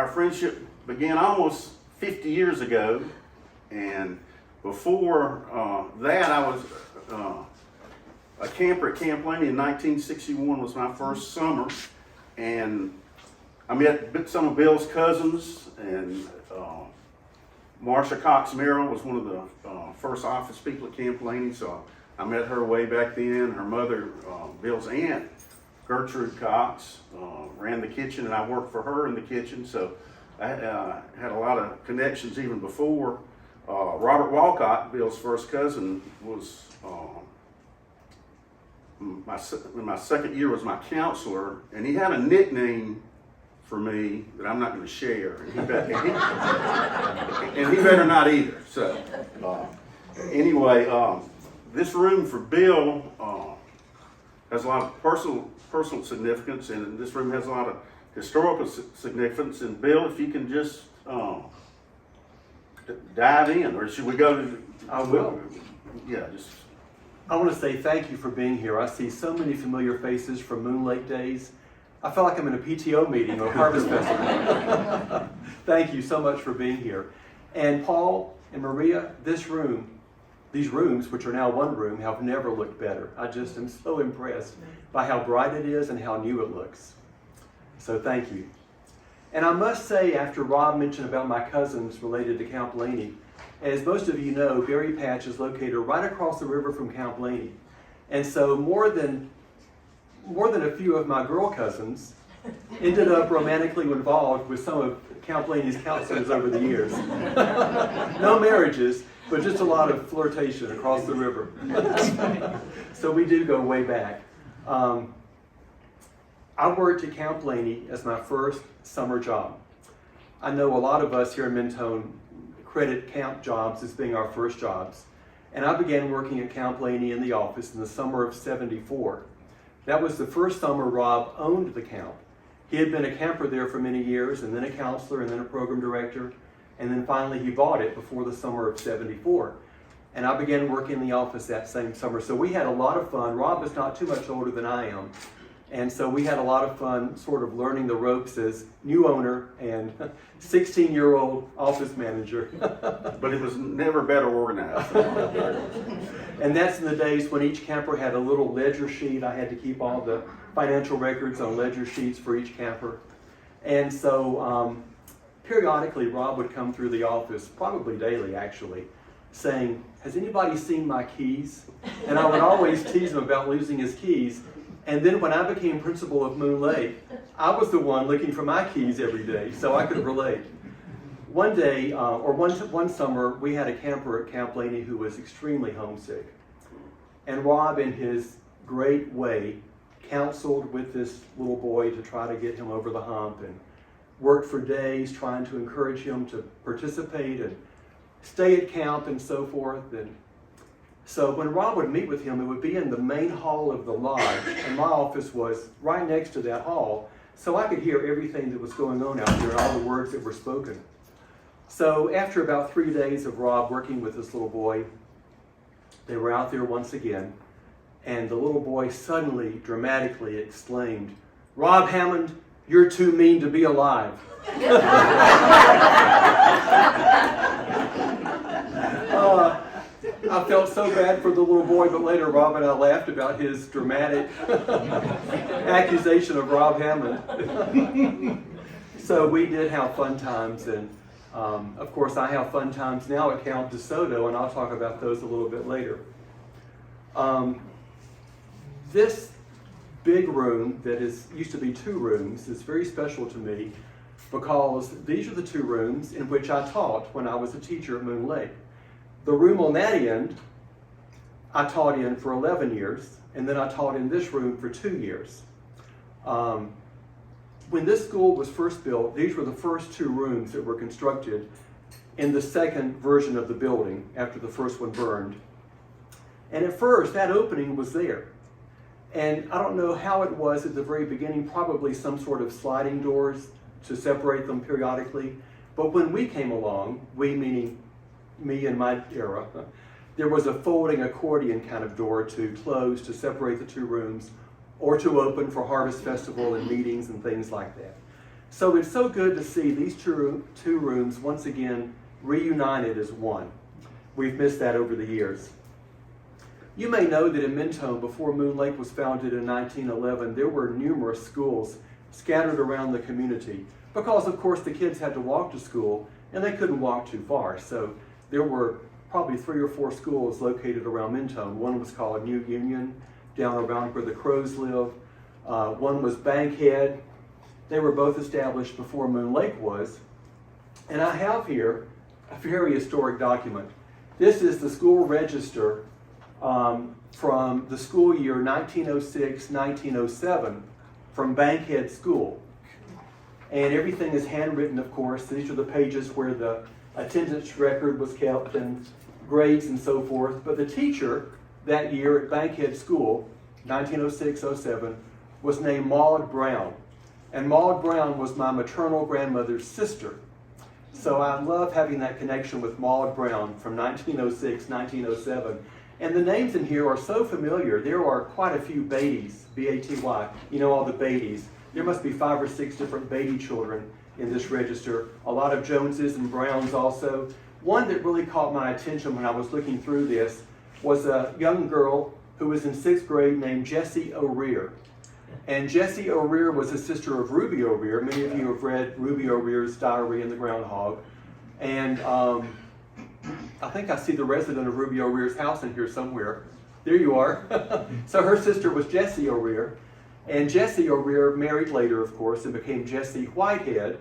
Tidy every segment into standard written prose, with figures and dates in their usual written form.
our friendship began almost 50 years ago, and before that, I was a camper at Camp Laney in 1961 was my first summer, and I met some of Bill's cousins, and Marsha Cox Merrill was one of the first office people at Camp Laney, so I met her way back then. Her mother, Bill's aunt, Gertrude Cox, ran the kitchen, and I worked for her in the kitchen, so I had a lot of connections even before. Robert Walcott, Bill's first cousin, was in my second year was my counselor, and he had a nickname for me that I'm not going to share, and he better not either. So anyway, this room for Bill has a lot of personal significance, and this room has a lot of historical significance. And Bill, if you can just dive in, or should we go to? I will. Yeah, just. I want to say thank you for being here. I see so many familiar faces from Moon Lake days. I feel like I'm in a PTO meeting or Harvest Festival. Thank you so much for being here. And Paul and Maria, these rooms, which are now one room, have never looked better. I just am so impressed by how bright it is and how new it looks. So thank you. And I must say, after Rob mentioned about my cousins related to Camp Laney, as most of you know, Berry Patch is located right across the river from Camp Laney. And so more than a few of my girl cousins ended up romantically involved with some of Camp Laney's counselors over the years. No marriages, but just a lot of flirtation across the river. So we do go way back. I worked at Camp Laney as my first summer job. I know a lot of us here in Mentone credit camp jobs as being our first jobs. And I began working at Camp Laney in the office in the summer of '74. That was the first summer Rob owned the camp. He had been a camper there for many years, and then a counselor, and then a program director, and then finally he bought it before the summer of '74. And I began working in the office that same summer. So we had a lot of fun. Rob is not too much older than I am. And so we had a lot of fun sort of learning the ropes as new owner and 16-year-old office manager. But it was never better organized. And that's in the days when each camper had a little ledger sheet. I had to keep all the financial records on ledger sheets for each camper. And so periodically Rob would come through the office, probably daily actually, saying, "Has anybody seen my keys?" And I would always tease him about losing his keys. And then when I became principal of Moon Lake, I was the one looking for my keys every day, so I could relate. One day, one summer, we had a camper at Camp Laney who was extremely homesick. And Rob, in his great way, counseled with this little boy to try to get him over the hump, and worked for days trying to encourage him to participate and stay at camp and so forth. And so when Rob would meet with him, it would be in the main hall of the lodge, and my office was right next to that hall, so I could hear everything that was going on out there and all the words that were spoken. So after about 3 days of Rob working with this little boy, they were out there once again, and the little boy suddenly, dramatically exclaimed, "Rob Hammond, you're too mean to be alive." I felt so bad for the little boy, but later Rob and I laughed about his dramatic accusation of Rob Hammond. So we did have fun times, and of course I have fun times now at Camp DeSoto, and I'll talk about those a little bit later. This big room that used to be 2 rooms is very special to me because these are the 2 rooms in which I taught when I was a teacher at Moon Lake. The room on that end, I taught in for 11 years, and then I taught in this room for 2 years. When this school was first built, these were the first 2 rooms that were constructed in the second version of the building after the first one burned. And at first, that opening was there. And I don't know how it was at the very beginning, probably some sort of sliding doors to separate them periodically. But when we came along, we meaning me and my era, there was a folding accordion kind of door to close to separate the 2 rooms, or to open for Harvest Festival and meetings and things like that. So it's so good to see these two rooms once again reunited as one. We've missed that over the years. You may know that in Mentone, before Moon Lake was founded in 1911, there were numerous schools scattered around the community because, of course, the kids had to walk to school and they couldn't walk too far. So there were probably 3 or 4 schools located around Mentone. One was called New Union, down around where the Crows live. One was Bankhead. They were both established before Moon Lake was. And I have here a very historic document. This is the school register from the school year 1906-1907 from Bankhead School. And everything is handwritten, of course. These are the pages where the attendance record was kept and grades and so forth. But the teacher that year at Bankhead School, 1906-07, was named Maud Brown. And Maud Brown was my maternal grandmother's sister. So I love having that connection with Maud Brown from 1906-1907. And the names in here are so familiar. There are quite a few Beatties, B-A-T-Y. You know all the Beatties. There must be 5 or 6 different Beatty children in this register. A lot of Joneses and Browns also. One that really caught my attention when I was looking through this was a young girl who was in 6th grade named Jessie O'Rear. And Jessie O'Rear was a sister of Ruby O'Rear. Many of you have read Ruby O'Rear's diary in the Groundhog. And I think I see the resident of Ruby O'Rear's house in here somewhere. There you are. So her sister was Jessie O'Rear. And Jessie O'Rear married later, of course, and became Jessie Whitehead.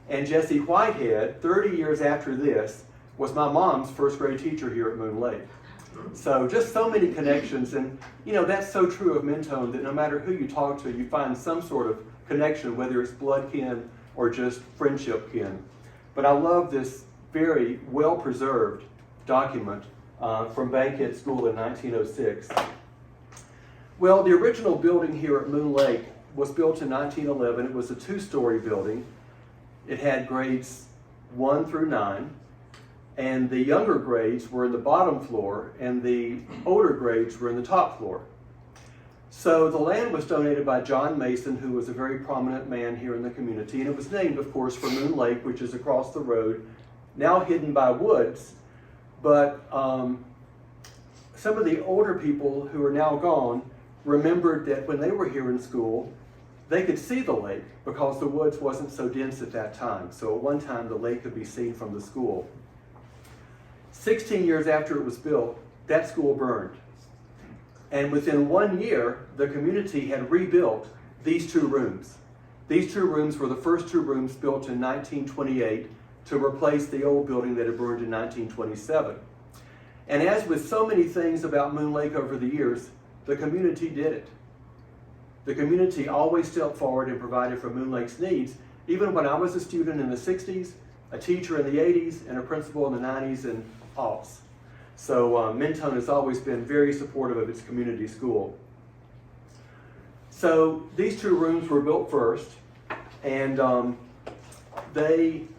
And Jessie Whitehead, 30 years after this, was my mom's 1st grade teacher here at Moon Lake. So just so many connections. And, you know, that's so true of Mentone that no matter who you talk to, you find some sort of connection, whether it's blood kin or just friendship kin. But I love this very well-preserved document from Bankhead School in 1906. Well, the original building here at Moon Lake was built in 1911. It was a 2-story building. It had grades 1 through 9, and the younger grades were in the bottom floor, and the older grades were in the top floor. So the land was donated by John Mason, who was a very prominent man here in the community, and it was named, of course, for Moon Lake, which is across the road, now hidden by woods. But some of the older people who are now gone remembered that when they were here in school, they could see the lake because the woods wasn't so dense at that time. So at one time, the lake could be seen from the school. 16 years after it was built, that school burned. And within 1 year, the community had rebuilt these 2 rooms. These 2 rooms were the first 2 rooms built in 1928 to replace the old building that had burned in 1927. And as with so many things about Moon Lake over the years, the community did it. The community always stepped forward and provided for Moon Lake's needs, even when I was a student in the 60s, a teacher in the 80s, and a principal in the 90s and aughts. So Mentone has always been very supportive of its community school. So these 2 rooms were built first, and they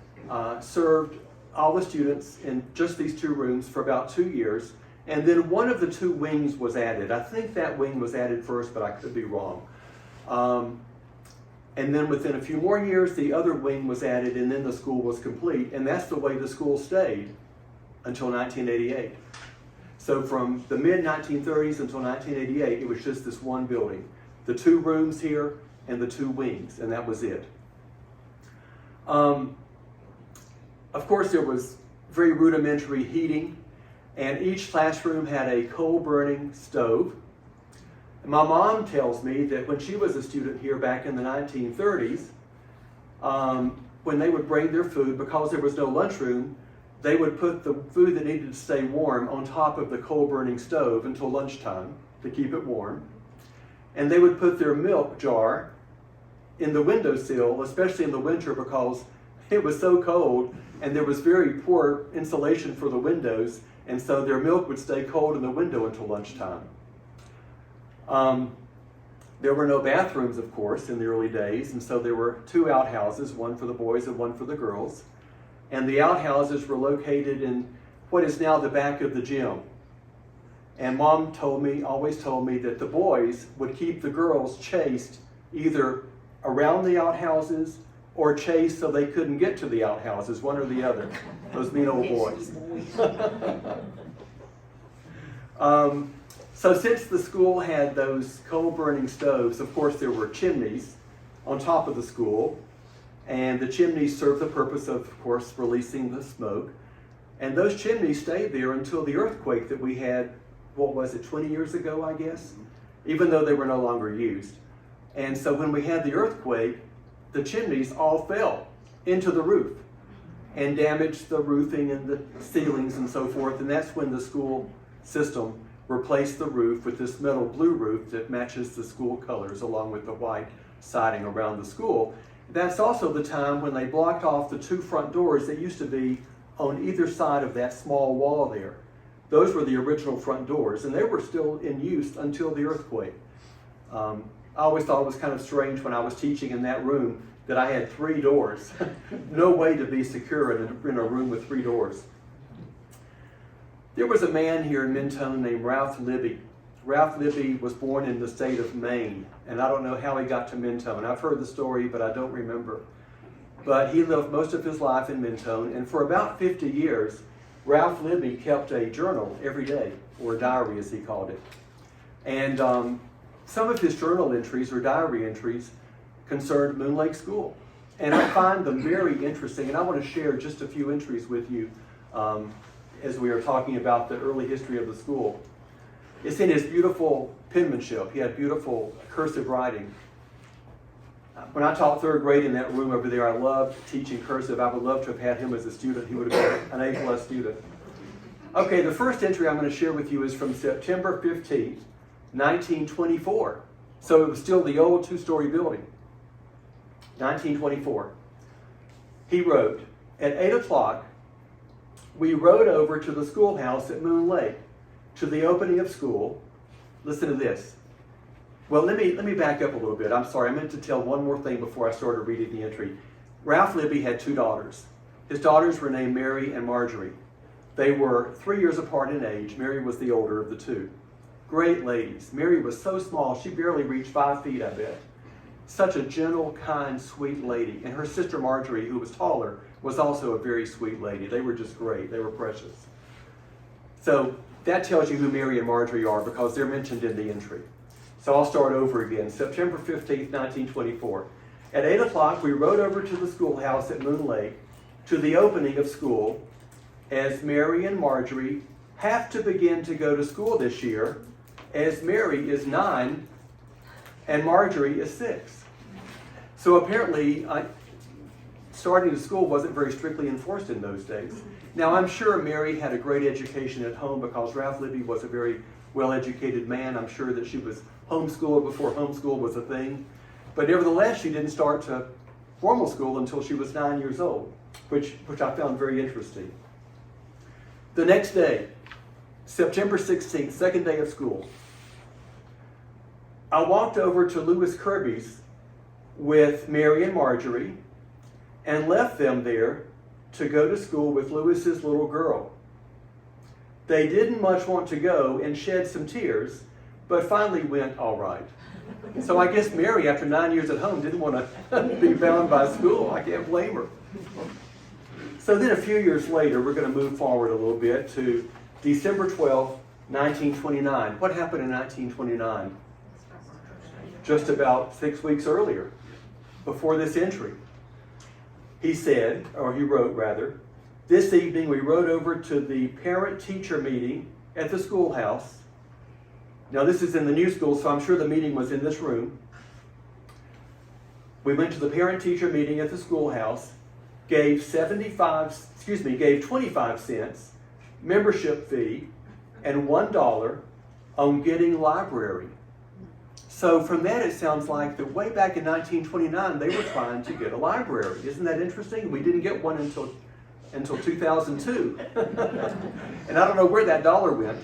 served all the students in just these 2 rooms for about 2 years. And then one of the 2 wings was added. I think that wing was added first, but I could be wrong. And then within a few more years, the other wing was added, and then the school was complete. And that's the way the school stayed until 1988. So from the mid-1930s until 1988, it was just this one building. The 2 rooms here and the 2 wings, and that was it. Of course, there was very rudimentary heating, and each classroom had a coal-burning stove. My mom tells me that when she was a student here back in the 1930s, when they would bring their food, because there was no lunchroom, they would put the food that needed to stay warm on top of the coal-burning stove until lunchtime to keep it warm. And they would put their milk jar in the windowsill, especially in the winter because it was so cold and there was very poor insulation for the windows, and so their milk would stay cold in the window until lunchtime. There were no bathrooms, of course, in the early days, and so there were 2 outhouses, one for the boys and one for the girls. And the outhouses were located in what is now the back of the gym. And Mom always told me that the boys would keep the girls chased either around the outhouses or chased so they couldn't get to the outhouses, one or the other. Those mean old boys. So since the school had those coal-burning stoves, of course there were chimneys on top of the school, and the chimneys served the purpose of course, releasing the smoke. And those chimneys stayed there until the earthquake that we had, what was it, 20 years ago, I guess? Even though they were no longer used. And so when we had the earthquake, the chimneys all fell into the roof and damaged the roofing and the ceilings and so forth. And that's when the school system replaced the roof with this metal blue roof that matches the school colors along with the white siding around the school. That's also the time when they blocked off the two front doors that used to be on either side of that small wall there. Those were the original front doors, and they were still in use until the earthquake. I always thought it was kind of strange when I was teaching in that room that I had 3 doors. No way to be secure in a room with 3 doors. There was a man here in Mentone named Ralph Libby. Ralph Libby was born in the state of Maine, and I don't know how he got to Mentone. I've heard the story, but I don't remember. But he lived most of his life in Mentone, and for about 50 years, Ralph Libby kept a journal every day, or a diary as he called it. And some of his journal entries or diary entries concerned Moon Lake School. And I find them very interesting, and I want to share just a few entries with you as we are talking about the early history of the school. It's in his beautiful penmanship. He had beautiful cursive writing. When I taught 3rd grade in that room over there, I loved teaching cursive. I would love to have had him as a student. He would have been an A+ student. Okay, the first entry I'm going to share with you is from September 15th, 1924. So it was still the old 2-story building. 1924. He wrote, at 8 o'clock, we rode over to the schoolhouse at Moon Lake to the opening of school. Listen to this. Well, let me back up a little bit. I'm sorry, I meant to tell one more thing before I started reading the entry. Ralph Libby had 2 daughters. His daughters were named Mary and Marjorie. They were 3 years apart in age. Mary was the older of the 2. Great ladies. Mary was so small, she barely reached 5 feet, I bet. Such a gentle, kind, sweet lady. And her sister Marjorie, who was taller, was also a very sweet lady. They were just great. They were precious. So that tells you who Mary and Marjorie are because they're mentioned in the entry. So I'll start over again. September 15th, 1924. At 8 o'clock, we rode over to the schoolhouse at Moon Lake to the opening of school as Mary and Marjorie have to begin to go to school this year as Mary is 9 and Marjorie is 6. So apparently, starting to school wasn't very strictly enforced in those days. Now, I'm sure Mary had a great education at home because Ralph Libby was a very well-educated man. I'm sure that she was homeschooled before homeschool was a thing. But nevertheless, she didn't start to formal school until she was 9 years old, which I found very interesting. The next day, September 16th, 2nd day of school, I walked over to Lewis Kirby's with Mary and Marjorie and left them there to go to school with Lewis's little girl. They didn't much want to go and shed some tears, but finally went all right. So I guess Mary, after 9 years at home, didn't want to be bound by school. I can't blame her. So then a few years later, we're going to move forward a little bit to December 12th, 1929. What happened in 1929? Just about 6 weeks earlier, before this entry. He said, or he wrote rather, this evening we rode over to the parent-teacher meeting at the schoolhouse. Now this is in the new school, so I'm sure the meeting was in this room. We went to the parent-teacher meeting at the schoolhouse, gave 25 cents membership fee and $1 on getting library. So from that it sounds like that way back in 1929 they were trying to get a library. Isn't that interesting? We didn't get one until 2002. And I don't know where that dollar went.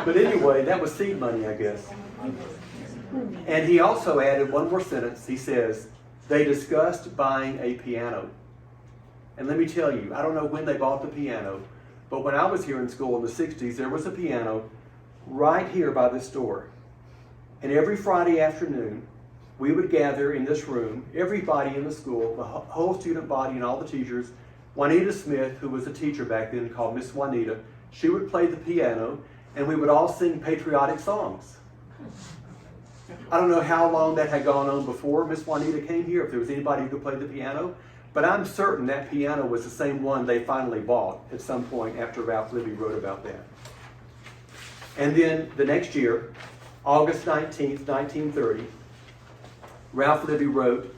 But anyway, that was seed money, I guess. And he also added one more sentence. He says, they discussed buying a piano. And let me tell you, I don't know when they bought the piano, but when I was here in school in the 60s, there was a piano right here by this door. And every Friday afternoon, we would gather in this room, everybody in the school, the whole student body and all the teachers. Juanita Smith, who was a teacher back then called Miss Juanita, she would play the piano, and we would all sing patriotic songs. I don't know how long that had gone on before Miss Juanita came here, if there was anybody who could play the piano, but I'm certain that piano was the same one they finally bought at some point after Ralph Libby wrote about that. And then the next year, August 19th, 1930, Ralph Libby wrote,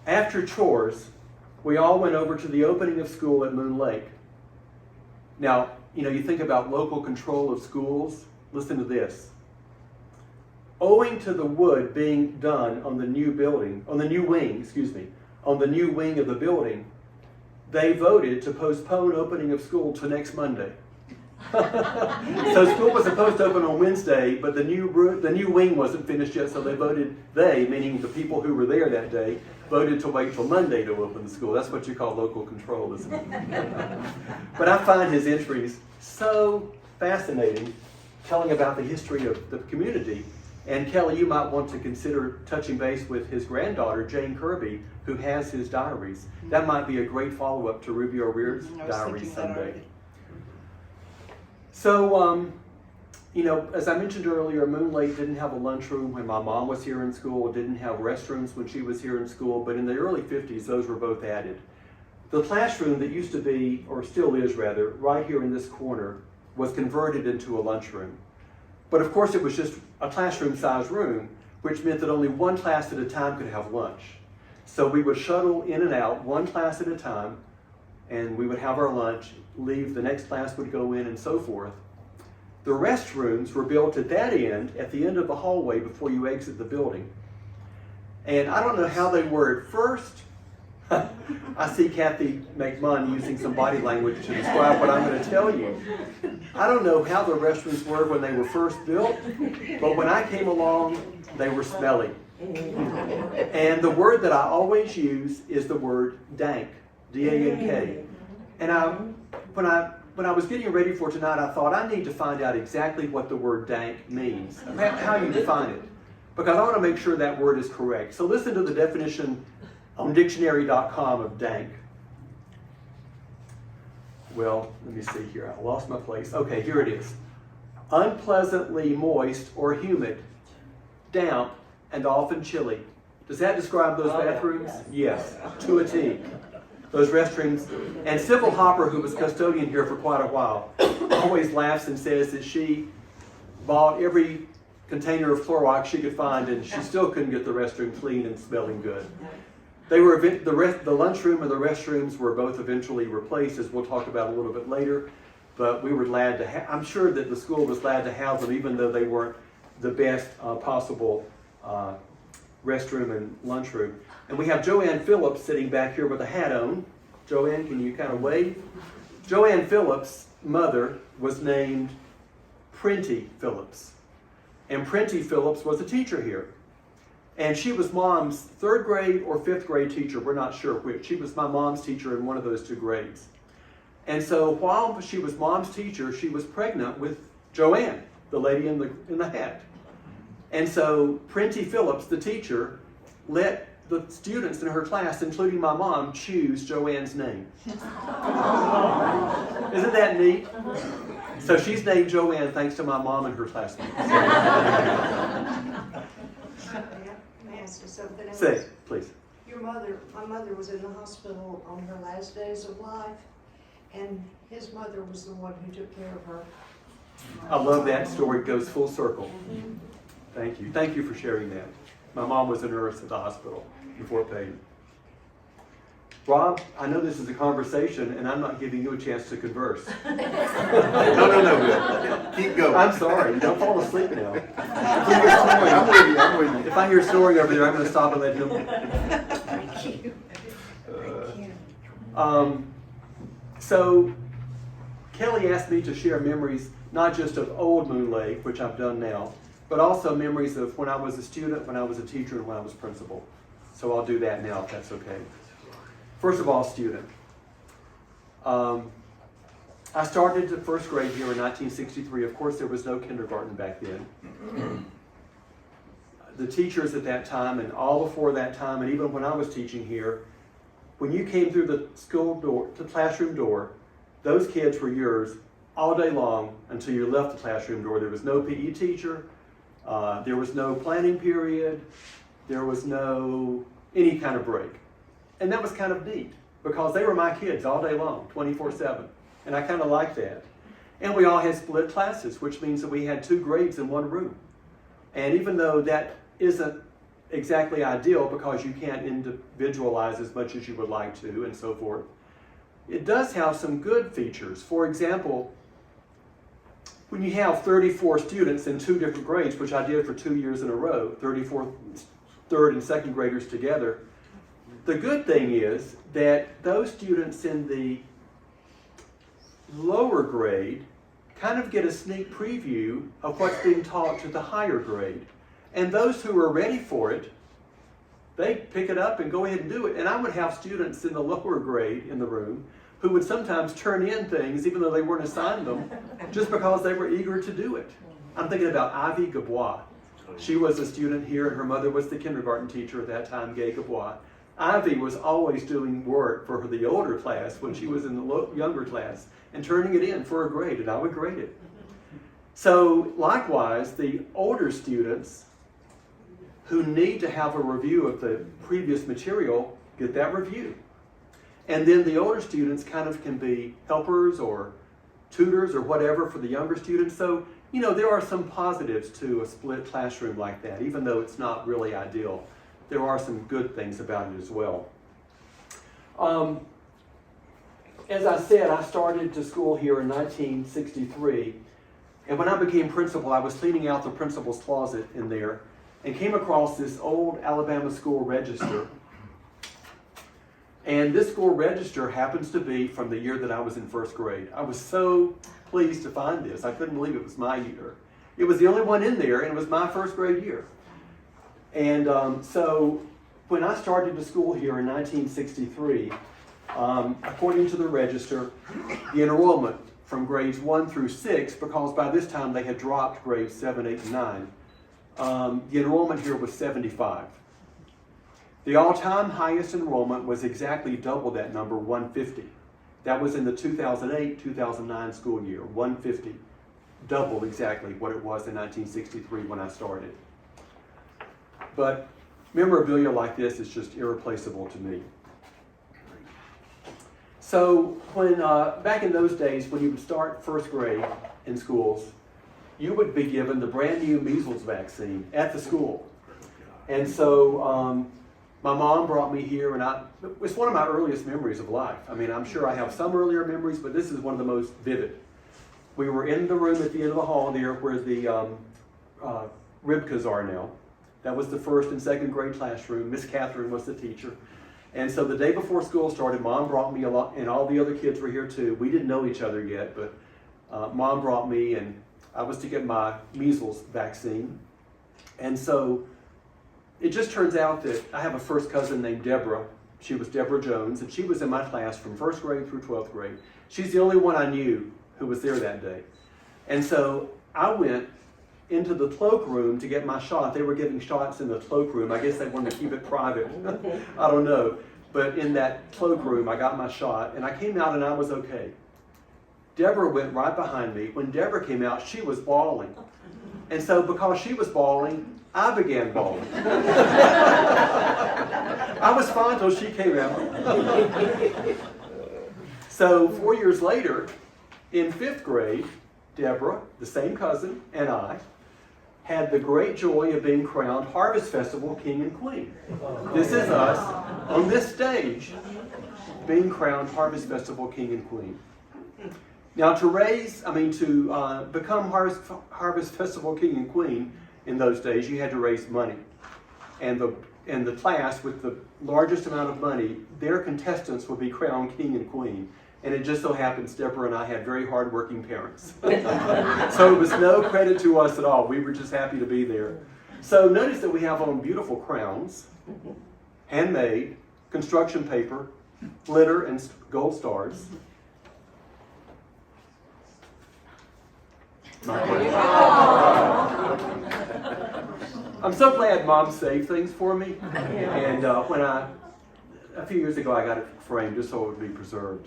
"After chores, we all went over to the opening of school at Moon Lake." Now, you think about local control of schools. Listen to this. "Owing to the wood being done on the new wing of the building, they voted to postpone opening of school to next Monday." So school was supposed to open on Wednesday, but the new wing wasn't finished yet, so meaning the people who were there that day, voted to wait till Monday to open the school. That's what you call local control, isn't it? But I find his entries so fascinating, telling about the history of the community. And Kelly, you might want to consider touching base with his granddaughter, Jane Kirby, who has his diaries. That might be a great follow-up to Ruby O'Rear's diaries someday. So, as I mentioned earlier, Moon Lake didn't have a lunchroom when my mom was here in school. It didn't have restrooms when she was here in school, but in the early 50s, those were both added. The classroom that used to be, or still is rather, right here in this corner, was converted into a lunchroom. But of course, it was just a classroom-sized room, which meant that only one class at a time could have lunch. So we would shuttle in and out, one class at a time, and we would have our lunch, leave, the next class would go in, and so forth. The restrooms were built at that end, at the end of the hallway before you exit the building. And I don't know how they were at first. I see Kathy McMunn using some body language to describe what I'm going to tell you. I don't know how the restrooms were when they were first built, but when I came along, they were smelly. And the word that I always use is the word dank, D-A-N-K. And when I was getting ready for tonight, I thought I need to find out exactly what the word dank means, how you define it, because I want to make sure that word is correct. So listen to the definition on dictionary.com of dank. Well, let me see here. I lost my place. Okay, here it is. Unpleasantly moist or humid, damp, and often chilly. Does that describe those bathrooms? Yes, to a T. Those restrooms. And Sybil Hopper, who was custodian here for quite a while, always laughs and says that she bought every container of Clorox she could find, and she still couldn't get the restroom clean and smelling good. The lunchroom and the restrooms were both eventually replaced, as we'll talk about a little bit later. But we were glad to I'm sure that the school was glad to have them, even though they weren't the best possible restroom and lunchroom. And we have Joanne Phillips sitting back here with a hat on. Joanne, can you kind of wave? Joanne Phillips' mother was named Prenty Phillips. And Prenty Phillips was a teacher here. And she was Mom's 3rd grade or 5th grade teacher. We're not sure which. She was my mom's teacher in one of those 2 grades. And so while she was Mom's teacher, she was pregnant with Joanne, the lady in the hat. And so Prenty Phillips, the teacher, let the students in her class, including my mom, choose Joanne's name. Isn't that neat? So she's named Joanne thanks to my mom and her classmates. May I ask you something else? Say, please. My mother was in the hospital on her last days of life, and his mother was the one who took care of her. I love that story. It goes full circle. Thank you. Thank you for sharing that. My mom was a nurse at the hospital in Fort Payne. Rob, I know this is a conversation, and I'm not giving you a chance to converse. No. Keep going. I'm sorry. Don't fall asleep now. I'm with you. If I hear snoring over there, I'm going to stop and let him. Thank you. Thank you. So, Kelly asked me to share memories, not just of old Moon Lake, which I've done now, but also memories of when I was a student, when I was a teacher, and when I was principal. So I'll do that now, if that's okay. First of all, student. I started the 1st grade here in 1963. Of course, there was no kindergarten back then. the teachers at that time and all before that time, and even when I was teaching here, when you came through the school door, the classroom door, those kids were yours all day long until you left the classroom door. There was no PE teacher, there was no planning period, there was no any kind of break. And that was kind of neat because they were my kids all day long, 24/7. And I kind of liked that. And we all had split classes, which means that we had 2 grades in one room. And even though that isn't exactly ideal because you can't individualize as much as you would like to and so forth, it does have some good features. For example, when you have 34 students in 2 different grades, which I did for 2 years in a row, 34 third and second graders together, the good thing is that those students in the lower grade kind of get a sneak preview of what's being taught to the higher grade. And those who are ready for it, they pick it up and go ahead and do it. And I would have students in the lower grade in the room who would sometimes turn in things even though they weren't assigned them, just because they were eager to do it. I'm thinking about Ivy Gabois. She was a student here and her mother was the kindergarten teacher at that time, Gay Gabois. Ivy was always doing work for the older class when she was in the younger class and turning it in for a grade, and I would grade it. So likewise, the older students who need to have a review of the previous material get that review. And then the older students kind of can be helpers or tutors or whatever for the younger students. So, you know, there are some positives to a split classroom like that, even though it's not really ideal. There are some good things about it as well. As I said, I started to school here in 1963, and when I became principal, I was cleaning out the principal's closet in there and came across this old Alabama school register. And this school register happens to be from the year that I was in first grade. I was so pleased to find this. I couldn't believe it was my year. It was the only one in there, and it was my first grade year. And so when I started to school here in 1963, according to the register, the enrollment from grades 1 through 6, because by this time they had dropped grades 7, 8, and 9, the enrollment here was 75. The all-time highest enrollment was exactly double that number, 150. That was in the 2008-2009 school year, 150. Double exactly what it was in 1963 when I started. But memorabilia like this is just irreplaceable to me. So when back in those days, when you would start first grade in schools, you would be given the brand new measles vaccine at the school. And so my mom brought me here, and it's one of my earliest memories of life. I mean, I'm sure I have some earlier memories, but this is one of the most vivid. We were in the room at the end of the hall there where the Ribkas are now. That was the first and second grade classroom. Miss Catherine was the teacher. And so the day before school started, Mom brought me a lot, and all the other kids were here too. We didn't know each other yet, but Mom brought me, and I was to get my measles vaccine. And so it just turns out that I have a first cousin named Deborah. She was Deborah Jones, and she was in my class from first grade through 12th grade. She's the only one I knew who was there that day. And so I went into the cloakroom to get my shot. They were giving shots in the cloakroom. I guess they wanted to keep it private. I don't know. But in that cloakroom, I got my shot, and I came out and I was okay. Deborah went right behind me. When Deborah came out, she was bawling. And so because she was bawling, I began bawling. I was fine until she came out. So 4 years later, in 5th grade, Deborah, the same cousin, and I had the great joy of being crowned Harvest Festival King and Queen. This is us on this stage being crowned Harvest Festival King and Queen. Now to become Harvest Festival King and Queen in those days, you had to raise money. And the class with the largest amount of money, their contestants would be crowned King and Queen. And it just so happens Deborah and I had very hardworking parents. So it was no credit to us at all. We were just happy to be there. So notice that we have on beautiful crowns, handmade, construction paper, glitter, and gold stars. I'm so glad Mom saved things for me. And a few years ago, I got it framed just so it would be preserved.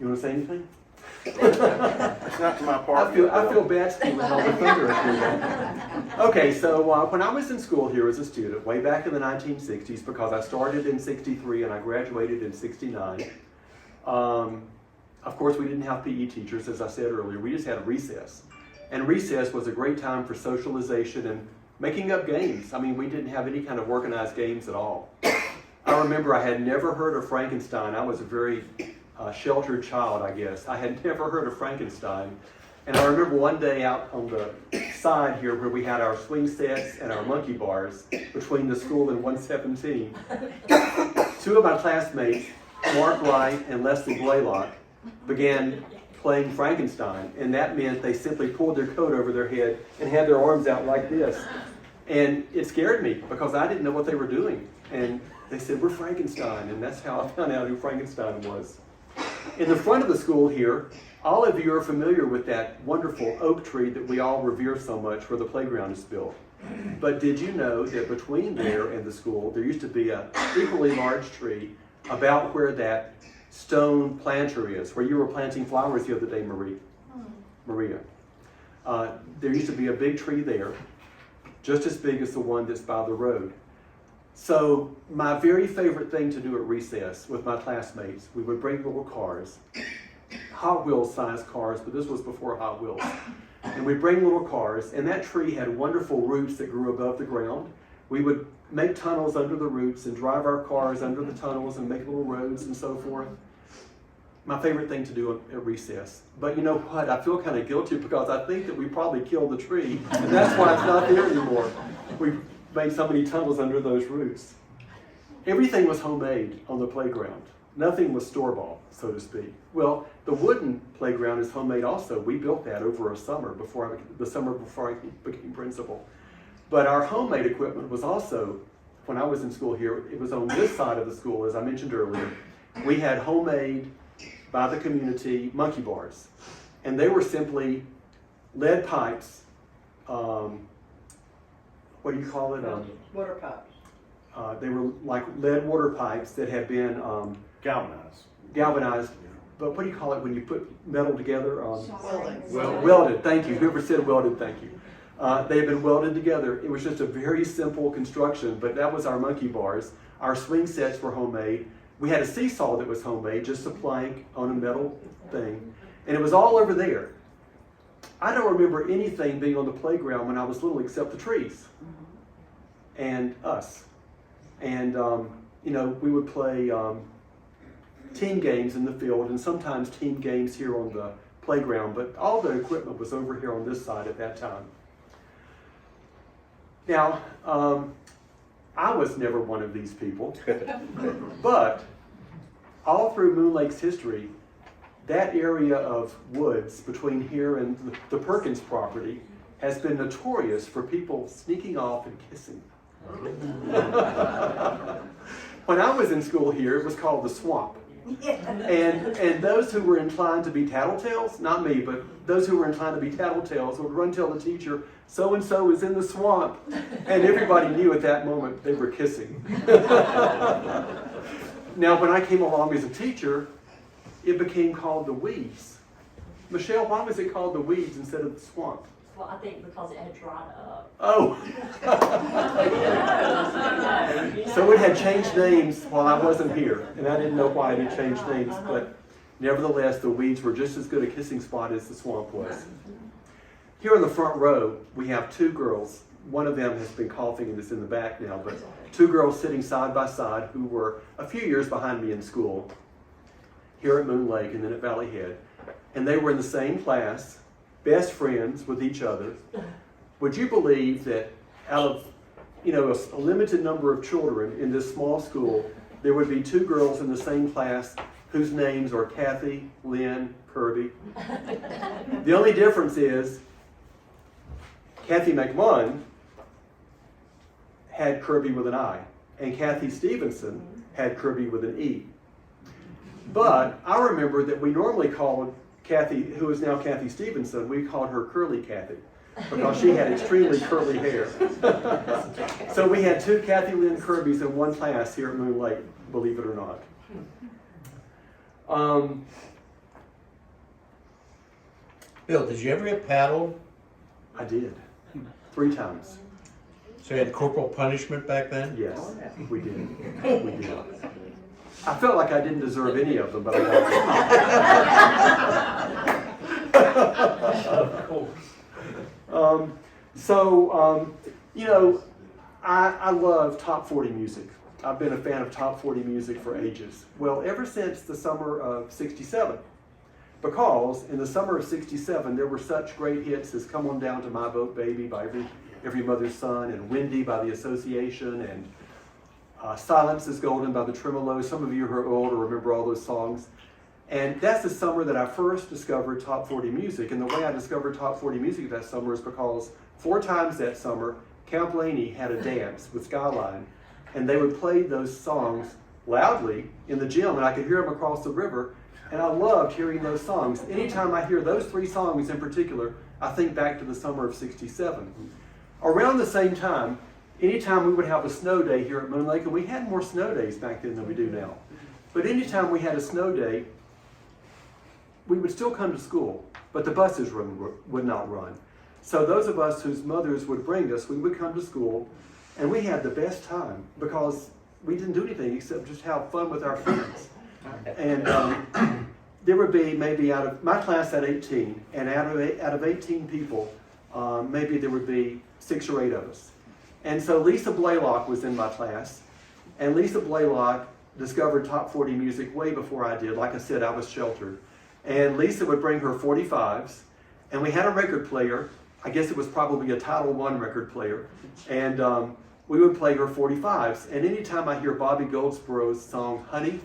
You want to say anything? It's not my part. I feel bad stealing all the thunder up here. Okay, so when I was in school here as a student, way back in the 1960s, because I started in 63 and I graduated in 69, of course we didn't have PE teachers, as I said earlier. We just had a recess. And recess was a great time for socialization and making up games. I mean, we didn't have any kind of organized games at all. I remember I had never heard of Frankenstein. I was a very sheltered child, I guess. I had never heard of Frankenstein. And I remember one day out on the side here where we had our swing sets and our monkey bars between the school and 117, two of my classmates, Mark Wright and Leslie Blaylock, began playing Frankenstein. And that meant they simply pulled their coat over their head and had their arms out like this. And it scared me because I didn't know what they were doing. And they said, "We're Frankenstein." And that's how I found out who Frankenstein was. In the front of the school here, all of you are familiar with that wonderful oak tree that we all revere so much where the playground is built. But did you know that between there and the school, there used to be an equally large tree about where that stone planter is, where you were planting flowers the other day, Maria. There used to be a big tree there, just as big as the one that's by the road. So my very favorite thing to do at recess with my classmates, we would bring little cars, Hot Wheels sized cars, but this was before Hot Wheels. And we'd bring little cars, and that tree had wonderful roots that grew above the ground. We would make tunnels under the roots and drive our cars under the tunnels and make little roads and so forth. My favorite thing to do at recess. But you know what? I feel kind of guilty because I think that we probably killed the tree, and that's why it's not there anymore. We made so many tunnels under those roots. Everything was homemade on the playground. Nothing was store-bought, so to speak. Well, the wooden playground is homemade also. We built that over the summer before I became principal. But our homemade equipment was also, when I was in school here, it was on this side of the school, as I mentioned earlier. We had homemade, by the community, monkey bars. And they were simply lead pipes, what do you call it? Water pipes. They were like lead water pipes that had been galvanized. But what do you call it when you put metal together? Welded. Thank you. Whoever said welded, thank you. They had been welded together. It was just a very simple construction, but that was our monkey bars. Our swing sets were homemade. We had a seesaw that was homemade, just a plank on a metal thing. And it was all over there. I don't remember anything being on the playground when I was little except the trees and us. And, we would play team games in the field and sometimes team games here on the playground, but all the equipment was over here on this side at that time. Now, I was never one of these people, but all through Moon Lake's history, that area of woods between here and the Perkins property has been notorious for people sneaking off and kissing. When I was in school here, it was called the swamp. And those who were inclined to be tattletales, not me, but those who were inclined to be tattletales would run tell the teacher, "So-and-so is in the swamp." And everybody knew at that moment they were kissing. Now, when I came along as a teacher, it became called the weeds. Michelle, why was it called the weeds instead of the swamp? Well, I think because it had dried up. Oh. So it had changed names while I wasn't here, and I didn't know why it had changed names, but nevertheless, the weeds were just as good a kissing spot as the swamp was. Here in the front row, we have two girls. One of them has been coughing and is in the back now, but two girls sitting side by side who were a few years behind me in school here at Moon Lake and then at Valley Head. And they were in the same class, best friends with each other. Would you believe that out of a limited number of children in this small school, there would be two girls in the same class whose names are Kathy, Lynn, Kirby? The only difference is Kathy McMunn had Kirby with an I, and Kathy Stevenson had Kirby with an E. But I remember that we normally called Kathy, who is now Kathy Stevenson, we called her Curly Kathy because she had extremely curly hair. So we had 2 Kathy Lynn Kirbys in one class here at Moon Lake, believe it or not. Bill, did you ever get paddled? I did. 3 times. So you had corporal punishment back then? Yes, we did. We did. I felt like I didn't deserve any of them, but I got them. You know, I love top 40 music. I've been a fan of top 40 music for ages. Well, ever since the summer of '67. Because in the summer of '67, there were such great hits as Come On Down to My Boat Baby by Every Mother's Son, and Windy by the Association, and Silence is Golden by the Tremolos. Some of you who are older remember all those songs. And that's the summer that I first discovered top 40 music. And the way I discovered top 40 music that summer is because 4 times that summer, Count Blaney had a dance with Skyline, and they would play those songs loudly in the gym, and I could hear them across the river. And I loved hearing those songs. Anytime I hear those 3 songs in particular, I think back to the summer of '67. Around the same time, anytime we would have a snow day here at Moon Lake, and we had more snow days back then than we do now, but anytime we had a snow day, we would still come to school, but the buses would not run. So those of us whose mothers would bring us, we would come to school, and we had the best time because we didn't do anything except just have fun with our friends. And there would be maybe out of my class at 18, and out of 18 people, maybe there would be 6 or 8 of us. And so Lisa Blaylock was in my class, and Lisa Blaylock discovered top 40 music way before I did. Like I said, I was sheltered. And Lisa would bring her 45s, and we had a record player. I guess it was probably a Title I record player. And we would play her 45s. And anytime I hear Bobby Goldsboro's song, Honey,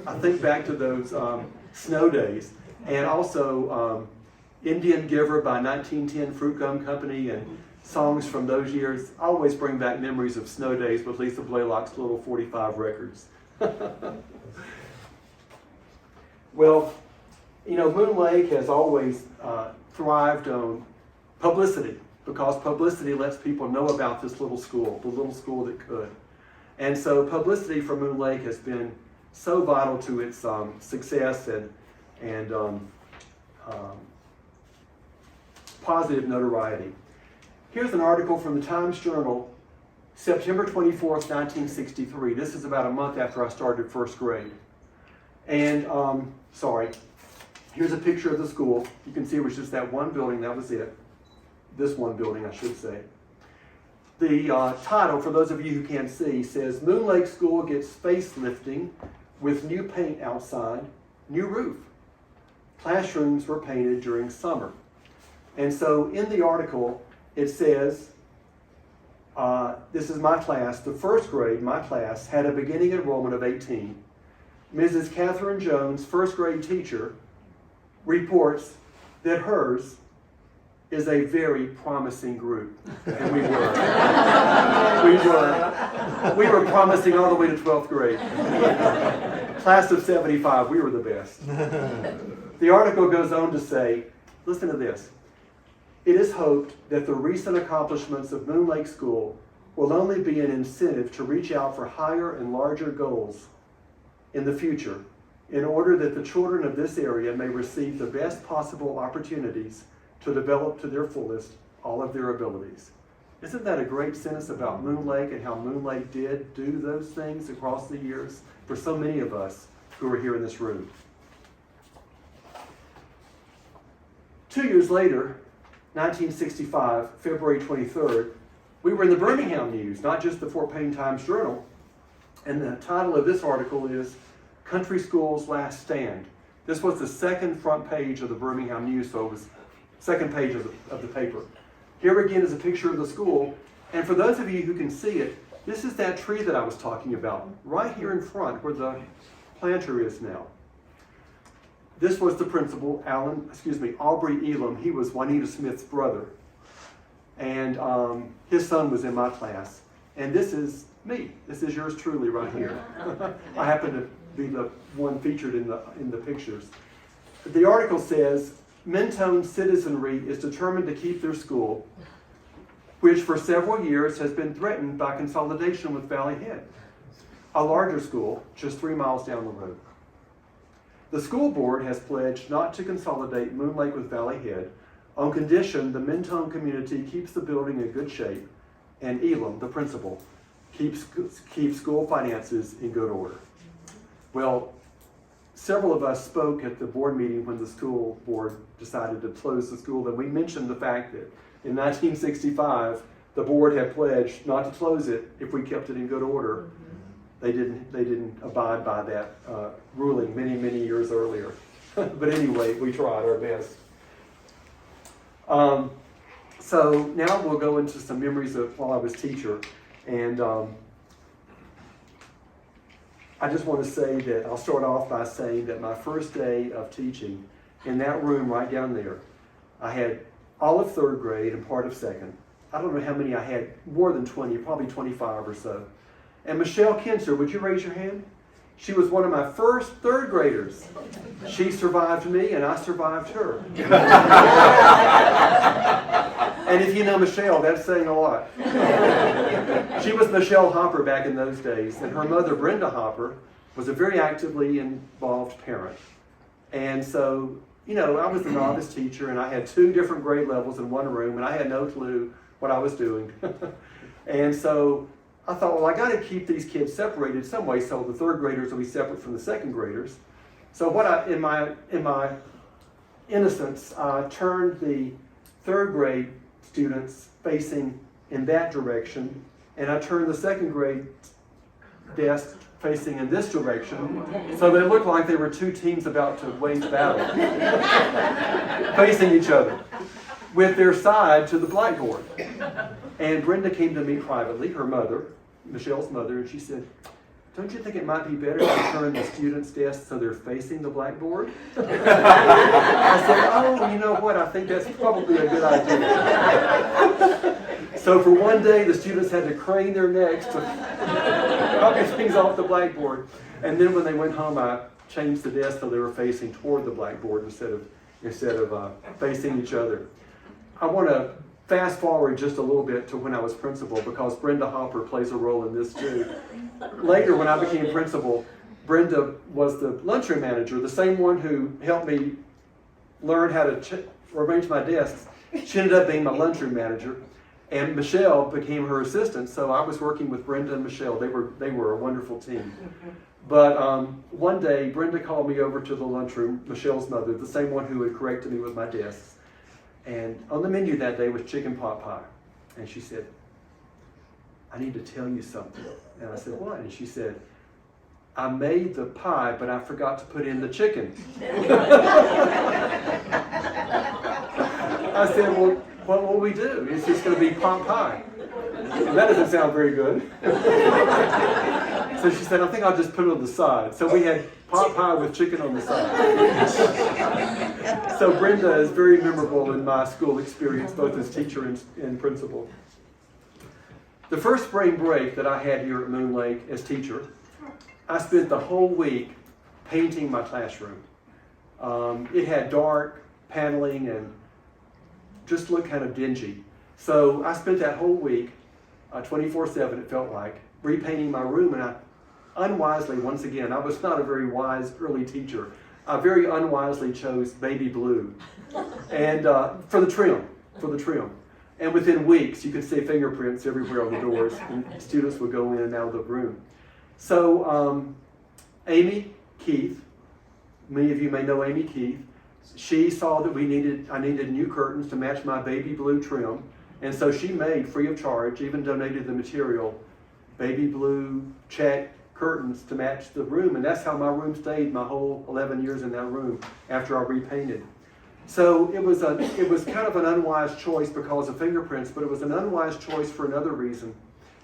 I think back to those snow days. And also Indian Giver by 1910 Fruit Gum Company and songs from those years always bring back memories of snow days with Lisa Blaylock's little 45 records. Well, you know, Moon Lake has always thrived on publicity because publicity lets people know about this little school, the little school that could. And so publicity for Moon Lake has been so vital to its success and positive notoriety. Here's an article from the Times Journal, September 24th, 1963. This is about a month after I started first grade. And, here's a picture of the school. You can see it was just that one building, that was it. This one building, I should say. The title, for those of you who can't see, says, Moon Lake School gets facelifting with new paint outside, new roof. Classrooms were painted during summer. And so in the article, it says, this is my class, the first grade, my class, had a beginning enrollment of 18. Mrs. Catherine Jones, first grade teacher, reports that hers is a very promising group. And we were. We were promising all the way to 12th grade. Class of 75, we were the best. The article goes on to say, listen to this. It is hoped that the recent accomplishments of Moon Lake School will only be an incentive to reach out for higher and larger goals in the future in order that the children of this area may receive the best possible opportunities to develop to their fullest all of their abilities. Isn't that a great sentence about Moon Lake and how Moon Lake did do those things across the years for so many of us who are here in this room? 2 years later, 1965, February 23rd, we were in the Birmingham News, not just the Fort Payne Times Journal. And the title of this article is Country School's Last Stand. This was the second front page of the Birmingham News, so it was second page of the paper. Here again is a picture of the school. And for those of you who can see it, this is that tree that I was talking about, right here in front where the planter is now. This was the principal, Aubrey Elam. He was Juanita Smith's brother. And his son was in my class. And this is me. This is yours truly right here. I happen to be the one featured in the pictures. The article says, Mentone citizenry is determined to keep their school, which for several years has been threatened by consolidation with Valley Head, a larger school just 3 miles down the road. The school board has pledged not to consolidate Moon Lake with Valley Head on condition the Mentone community keeps the building in good shape and Elam, the principal, keeps school finances in good order. Well, several of us spoke at the board meeting when the school board decided to close the school, and we mentioned the fact that in 1965, the board had pledged not to close it if we kept it in good order. They didn't abide by that ruling many years earlier. But anyway, we tried our best. So now we'll go into some memories of while I was teacher. And I just want to say that I'll start off by saying that my first day of teaching in that room right down there, I had all of third grade and part of second. I don't know how many I had, more than 20, probably 25 or so. And Michelle Kinzer, would you raise your hand? She was one of my first third graders. She survived me and I survived her. And if you know Michelle, that's saying a lot. She was Michelle Hopper back in those days, and her mother, Brenda Hopper, was a very actively involved parent. And so, you know, I was the novice teacher, and I had 2 different grade levels in one room, and I had no clue what I was doing. And so I thought, well, I got to keep these kids separated some way, so the third graders will be separate from the second graders. So in my innocence, I turned the third grade students facing in that direction, and I turned the second grade desk facing in this direction, so they looked like they were 2 teams about to wage battle, facing each other, with their side to the blackboard. And Brenda came to me privately, her mother, Michelle's mother, and she said, "Don't you think it might be better to turn the students' desks so they're facing the blackboard?" I said, "Oh, you know what? I think that's probably a good idea." So for one day, the students had to crane their necks to copy things off the blackboard. And then when they went home, I changed the desk so they were facing toward the blackboard instead of facing each other. I want to fast forward just a little bit to when I was principal, because Brenda Hopper plays a role in this too. Later, when I became principal, Brenda was the lunchroom manager, the same one who helped me learn how to arrange my desks. She ended up being my lunchroom manager, and Michelle became her assistant. So I was working with Brenda and Michelle. They were a wonderful team. But one day, Brenda called me over to the lunchroom, Michelle's mother, the same one who had corrected me with my desks. And on the menu that day was chicken pot pie. And she said, "I need to tell you something." And I said, "What?" And she said, "I made the pie, but I forgot to put in the chicken." I said, "Well, what will we do? It's just going to be pot pie." And that doesn't sound very good. So she said, "I think I'll just put it on the side." So we had pot pie with chicken on the side. So Brenda is very memorable in my school experience, both as teacher and principal. The first spring break that I had here at Moon Lake as teacher, I spent the whole week painting my classroom. It had dark paneling and just looked kind of dingy. So I spent that whole week, 24/7 it felt like, repainting my room, and I unwisely, once again, I was not a very wise early teacher. I very unwisely chose baby blue, and for the trim. And within weeks, you could see fingerprints everywhere on the doors, and students would go in and out of the room. So Amy Keith, many of you may know Amy Keith, she saw that I needed new curtains to match my baby blue trim, and so she made, free of charge, even donated the material, baby blue check curtains to match the room, and that's how my room stayed my whole 11 years in that room after I repainted. So it was kind of an unwise choice because of fingerprints, but it was an unwise choice for another reason.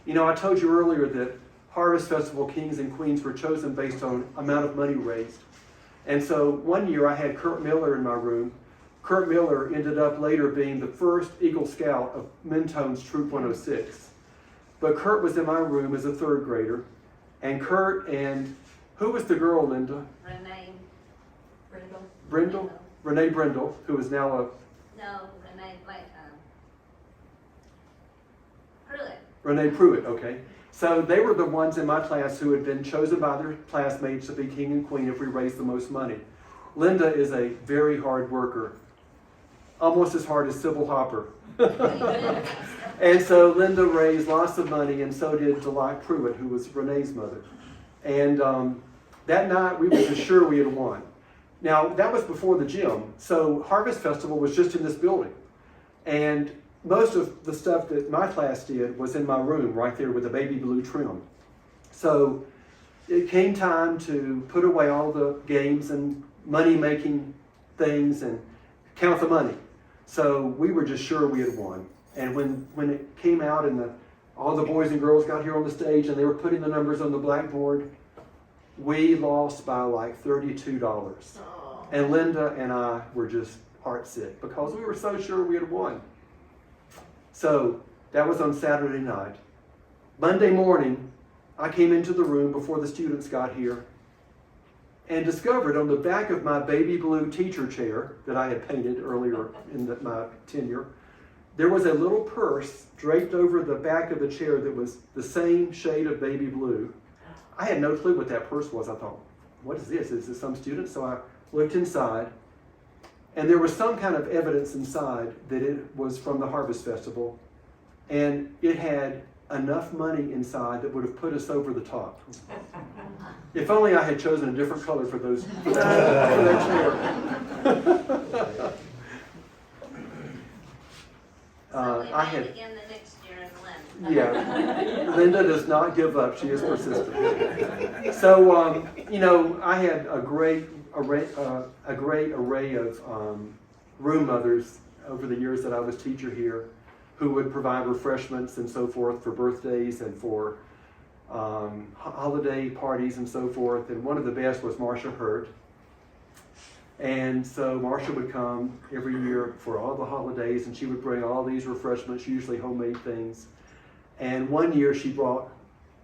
You know, I told you earlier that Harvest Festival kings and queens were chosen based on amount of money raised. And so one year I had Kurt Miller in my room. Kurt Miller ended up later being the first Eagle Scout of Mentone's Troop 106. But Kurt was in my room as a third grader. And Kurt and, who was the girl, Linda? Renee, Brindle? Renee Brindle, who is now no, Renee, Pruitt. Renee Pruitt, okay. So they were the ones in my class who had been chosen by their classmates to be king and queen if we raised the most money. Linda is a very hard worker, almost as hard as Sybil Hopper. And so Linda raised lots of money, and so did Delight Pruitt, who was Renee's mother. And that night we were just sure we had won. Now, that was before the gym, so Harvest Festival was just in this building. And most of the stuff that my class did was in my room, right there with the baby blue trim. So it came time to put away all the games and money-making things and count the money. So we were just sure we had won. And when it came out and all the boys and girls got here on the stage and they were putting the numbers on the blackboard, we lost by like $32. And Linda and I were just heartsick because we were so sure we had won. So that was on Saturday night. Monday morning, I came into the room before the students got here and discovered on the back of my baby blue teacher chair that I had painted earlier in my tenure, there was a little purse draped over the back of the chair that was the same shade of baby blue. I had no clue what that purse was. I thought, what is this? Is this some student? So I looked inside, and there was some kind of evidence inside that it was from the Harvest Festival, and it had enough money inside that would have put us over the top. If only I had chosen a different color for that chair. So we I met had, again the next year in Lynn. yeah, Linda does not give up. She is persistent. So, I had a great array of room mothers over the years that I was teacher here, who would provide refreshments and so forth for birthdays and for holiday parties and so forth. And one of the best was Marcia Hurt. And so Marcia would come every year for all the holidays, and she would bring all these refreshments, usually homemade things. And one year she brought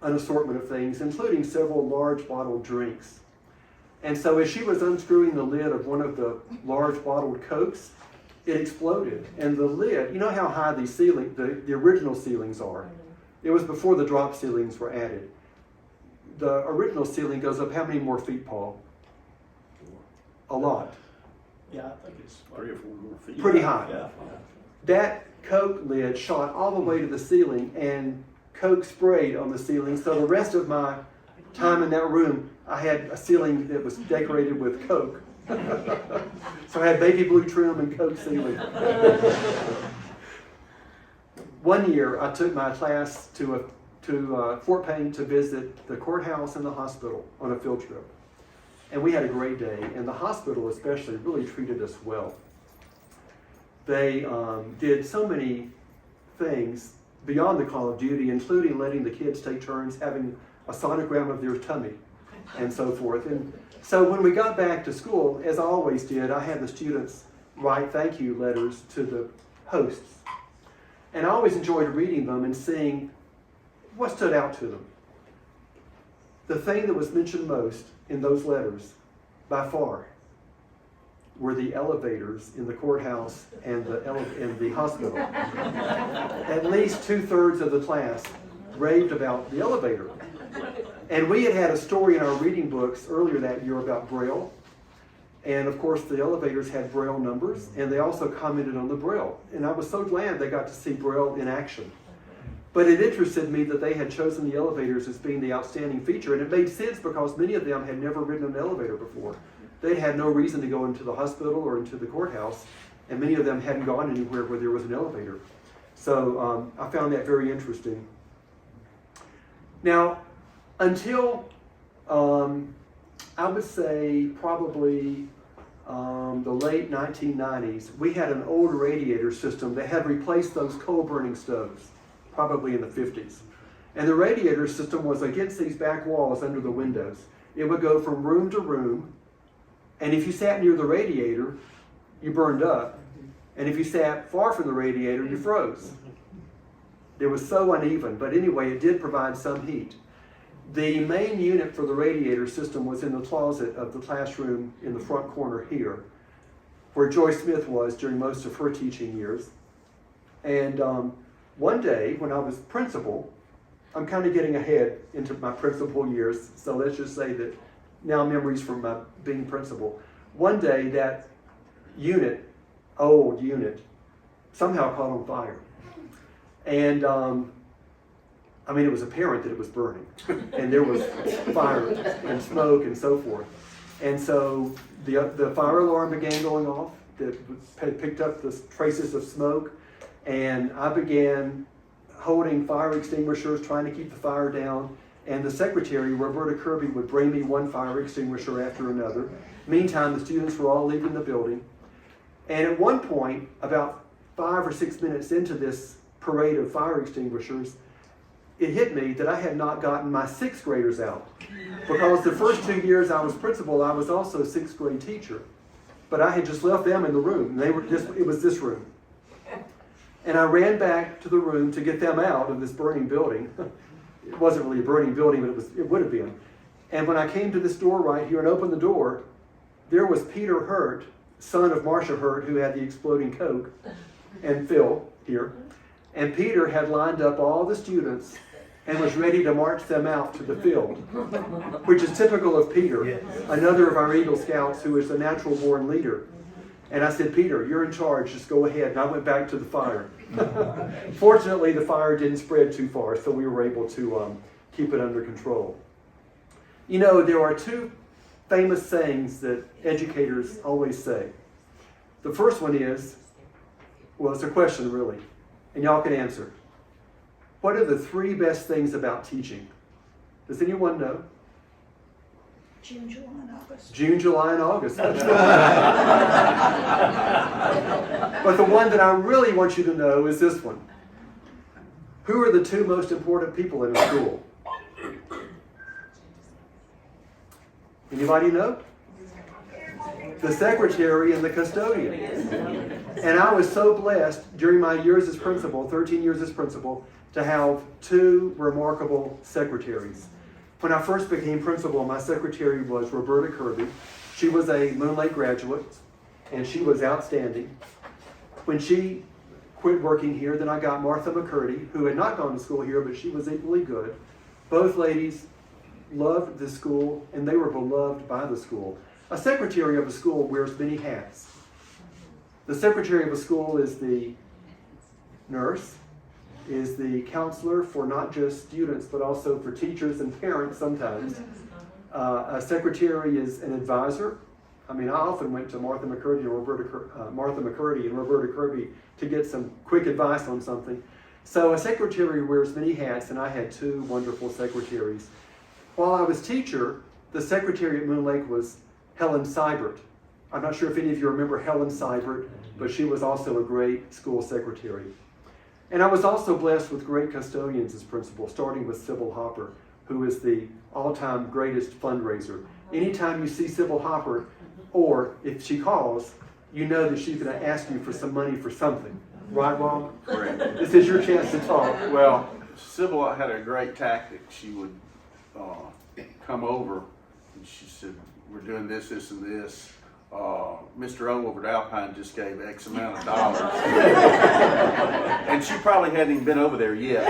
an assortment of things, including several large bottled drinks. And so as she was unscrewing the lid of one of the large bottled Cokes, it exploded. And the lid, you know how high the original ceilings are? It was before the drop ceilings were added. The original ceiling goes up how many more feet, Paul? A lot. Yeah, I think it's 3 or 4 more feet. Pretty high. Yeah. That Coke lid shot all the way to the ceiling, and Coke sprayed on the ceiling. So the rest of my time in that room, I had a ceiling that was decorated with Coke. So I had baby blue trim and Coke ceiling. One year, I took my class to Fort Payne to visit the courthouse and the hospital on a field trip. And we had a great day, and the hospital especially really treated us well. They did so many things beyond the call of duty, including letting the kids take turns having a sonogram of their tummy and so forth. And so when we got back to school, as I always did, I had the students write thank you letters to the hosts. And I always enjoyed reading them and seeing what stood out to them. The thing that was mentioned most in those letters, by far, were the elevators in the courthouse and the hospital. At least 2/3 of the class raved about the elevator. And we had a story in our reading books earlier that year about Braille. And of course the elevators had Braille numbers, and they also commented on the Braille. And I was so glad they got to see Braille in action. But it interested me that they had chosen the elevators as being the outstanding feature, and it made sense because many of them had never ridden an elevator before. They had no reason to go into the hospital or into the courthouse, and many of them hadn't gone anywhere where there was an elevator. So I found that very interesting. Now, until I would say probably the late 1990s, we had an old radiator system that had replaced those coal-burning stoves, probably in the 50s. And the radiator system was against these back walls under the windows. It would go from room to room, and if you sat near the radiator, you burned up. And if you sat far from the radiator, you froze. It was so uneven, but anyway, it did provide some heat. The main unit for the radiator system was in the closet of the classroom in the front corner here, where Joyce Smith was during most of her teaching years. And one day, when I was principal, I'm kind of getting ahead into my principal years, so let's just say that now memories from my being principal. One day, that unit, old unit, somehow caught on fire. And it was apparent that it was burning, and there was fire and smoke and so forth. And so the fire alarm began going off that had picked up the traces of smoke, and I began holding fire extinguishers, trying to keep the fire down. And the secretary, Roberta Kirby, would bring me one fire extinguisher after another. Meantime, the students were all leaving the building. And at one point, about 5 or 6 minutes into this parade of fire extinguishers, it hit me that I had not gotten my 6th graders out. Because the first 2 years I was principal, I was also a 6th grade teacher. But I had just left them in the room. It was this room. And I ran back to the room to get them out of this burning building. It wasn't really a burning building, but it would have been. And when I came to this door right here and opened the door, there was Peter Hurt, son of Marcia Hurt, who had the exploding Coke, and Phil here. And Peter had lined up all the students and was ready to march them out to the field, which is typical of Peter, another of our Eagle Scouts who is a natural-born leader. And I said, Peter, you're in charge, just go ahead. And I went back to the fire. Fortunately, the fire didn't spread too far, so we were able to keep it under control. You know, there are 2 famous sayings that educators always say. The first one is, well, it's a question really, and y'all can answer. What are the 3 best things about teaching? Does anyone know? June, July, and August. June, July, and August. But the one that I really want you to know is this one. Who are the 2 most important people in a school? Anybody know? The secretary and the custodian. And I was so blessed during my years as principal, 13 years as principal, to have 2 remarkable secretaries. When I first became principal, my secretary was Roberta Kirby. She was a Moon Lake graduate, and she was outstanding. When she quit working here, then I got Martha McCurdy, who had not gone to school here, but she was equally good. Both ladies loved the school, and they were beloved by the school. A secretary of a school wears many hats. The secretary of a school is the nurse, is the counselor for not just students, but also for teachers and parents sometimes. A secretary is an advisor. I mean, I often went to Martha McCurdy and Roberta Kirby to get some quick advice on something. So a secretary wears many hats, and I had 2 wonderful secretaries. While I was teacher, the secretary at Moon Lake was Helen Seibert. I'm not sure if any of you remember Helen Seibert, but she was also a great school secretary. And I was also blessed with great custodians as principal, starting with Sybil Hopper, who is the all-time greatest fundraiser. Anytime you see Sybil Hopper, or if she calls, you know that she's going to ask you for some money for something. Right, Rob? Correct. This is your chance to talk. Well, Sybil had a great tactic. She would come over and she said, we're doing this, this, and this. Mr. O over at Alpine just gave X amount of dollars. And she probably hadn't even been over there yet.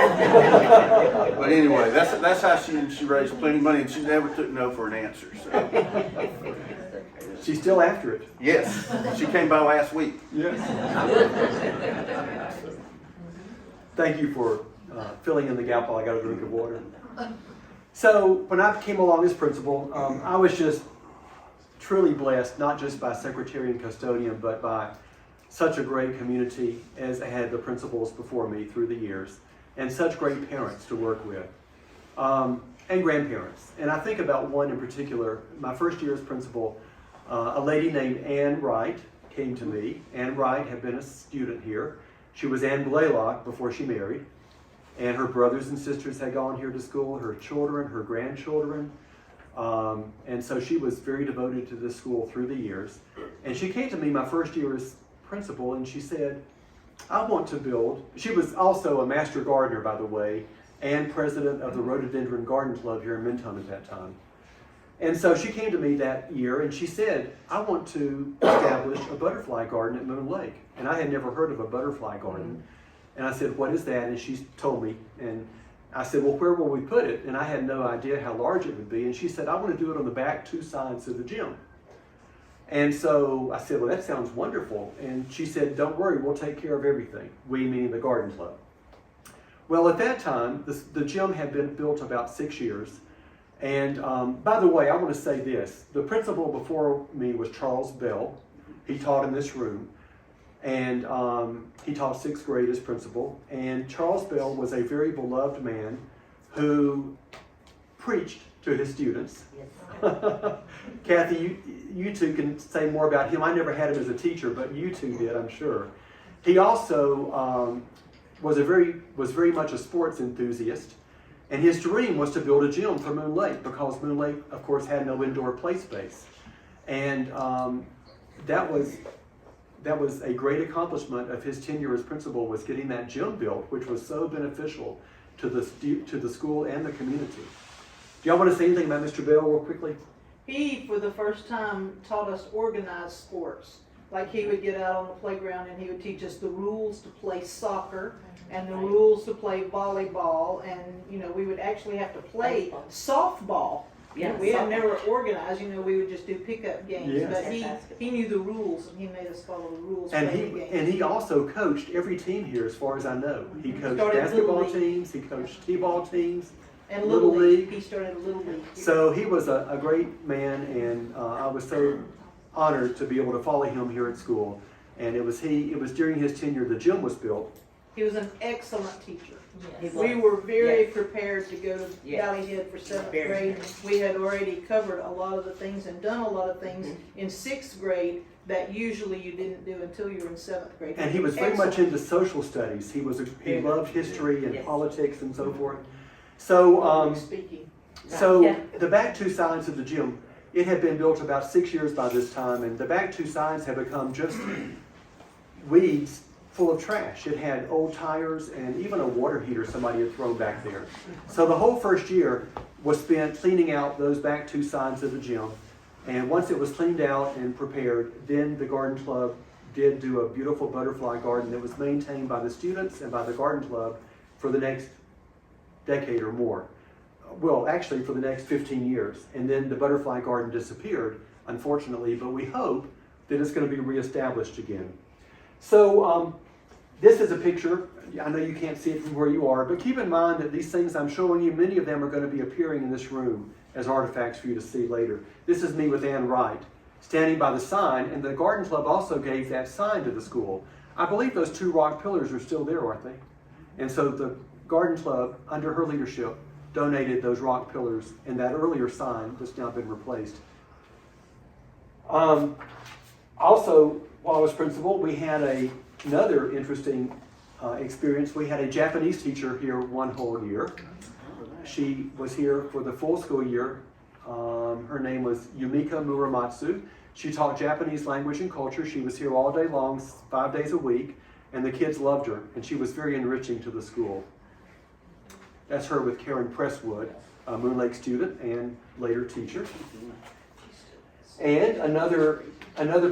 But anyway, that's how she raised plenty of money, and she never took no for an answer. So. She's still after it. Yes, she came by last week. Yes. Thank you for filling in the gap while I got a drink of water. So when I came along as principal, I was just truly blessed, not just by secretary and custodian, but by such a great community as I had the principals before me through the years, and such great parents to work with, and grandparents. And I think about one in particular. My first year as principal, a lady named Ann Wright came to me. Ann Wright had been a student here. She was Ann Blaylock before she married, and her brothers and sisters had gone here to school, her children, her grandchildren. And so she was very devoted to this school through the years. And she came to me my first year as principal, and she said, I want to build, she was also a master gardener, by the way, and president of the Rhododendron Garden Club here in Mentone at that time. And so she came to me that year and she said, I want to establish a butterfly garden at Moon Lake. And I had never heard of a butterfly garden. And I said, what is that? And she told me. And I said, well, where will we put it? And I had no idea how large it would be. And she said, I want to do it on the back 2 sides of the gym. And so I said, well, that sounds wonderful. And she said, don't worry, we'll take care of everything. We meaning the garden club. Well, at that time, the gym had been built about 6 years. And by the way, I want to say this. The principal before me was Charles Bell. He taught in this room. And he taught 6th grade as principal. And Charles Bell was a very beloved man who preached to his students. Kathy, you two can say more about him. I never had him as a teacher, but you two did, I'm sure. He also was very much a sports enthusiast. And his dream was to build a gym for Moon Lake because Moon Lake, of course, had no indoor play space. And that was a great accomplishment of his tenure as principal, was getting that gym built, which was so beneficial to the school and the community. Do y'all want to say anything about Mr. Bell real quickly? He, for the first time, taught us organized sports. Like he would get out on the playground and he would teach us the rules to play soccer and the rules to play volleyball, and we would actually have to play softball. Yeah, We had softball. never organized, we would just do pickup games. Yes. But he knew the rules and he made us follow the rules. And play the games. he also coached every team here, as far as I know. He coached Started basketball Little League. teams, he coached t-ball teams. And Little Little League. League. He started a Little League. So he was a great man, and I was so honored to be able to follow him here at school. And it was during his tenure the gym was built. He was an excellent teacher. Yes. We were very Yes. prepared to go to Yes. Valley Head for 7th Very. grade. We had already covered a lot of the things and done a lot of things in 6th grade that usually you didn't do until you were in 7th grade. And he was very much Excellent. into social studies. He Very loved good. history and Yes. politics and so forth. So Public speaking. Yeah. the back 2 sides of the gym, it had been built about 6 years by this time, and the back 2 sides had become just weeds full of trash. It had old tires and even a water heater somebody had thrown back there. So the whole first year was spent cleaning out those back 2 sides of the gym. And once it was cleaned out and prepared, then the garden club did do a beautiful butterfly garden that was maintained by the students and by the garden club for the next decade or more. Well, actually for the next 15 years. And then the butterfly garden disappeared, unfortunately, but we hope that it's going to be reestablished again. So this is a picture. I know you can't see it from where you are, but keep in mind that these things I'm showing you, many of them are going to be appearing in this room as artifacts for you to see later. This is me with Ann Wright, standing by the sign, and the garden club also gave that sign to the school. I believe those 2 rock pillars are still there, aren't they? And so the garden club, under her leadership, donated those rock pillars and that earlier sign that's now been replaced. Also, while I was principal, we had another interesting experience. We had a Japanese teacher here one whole year. She was here for the full school year. Her name was Yumika Muramatsu. She taught Japanese language and culture. She was here all day long, 5 days a week, and the kids loved her, and she was very enriching to the school. That's her with Karen Presswood, a Moon Lake student and later teacher. And another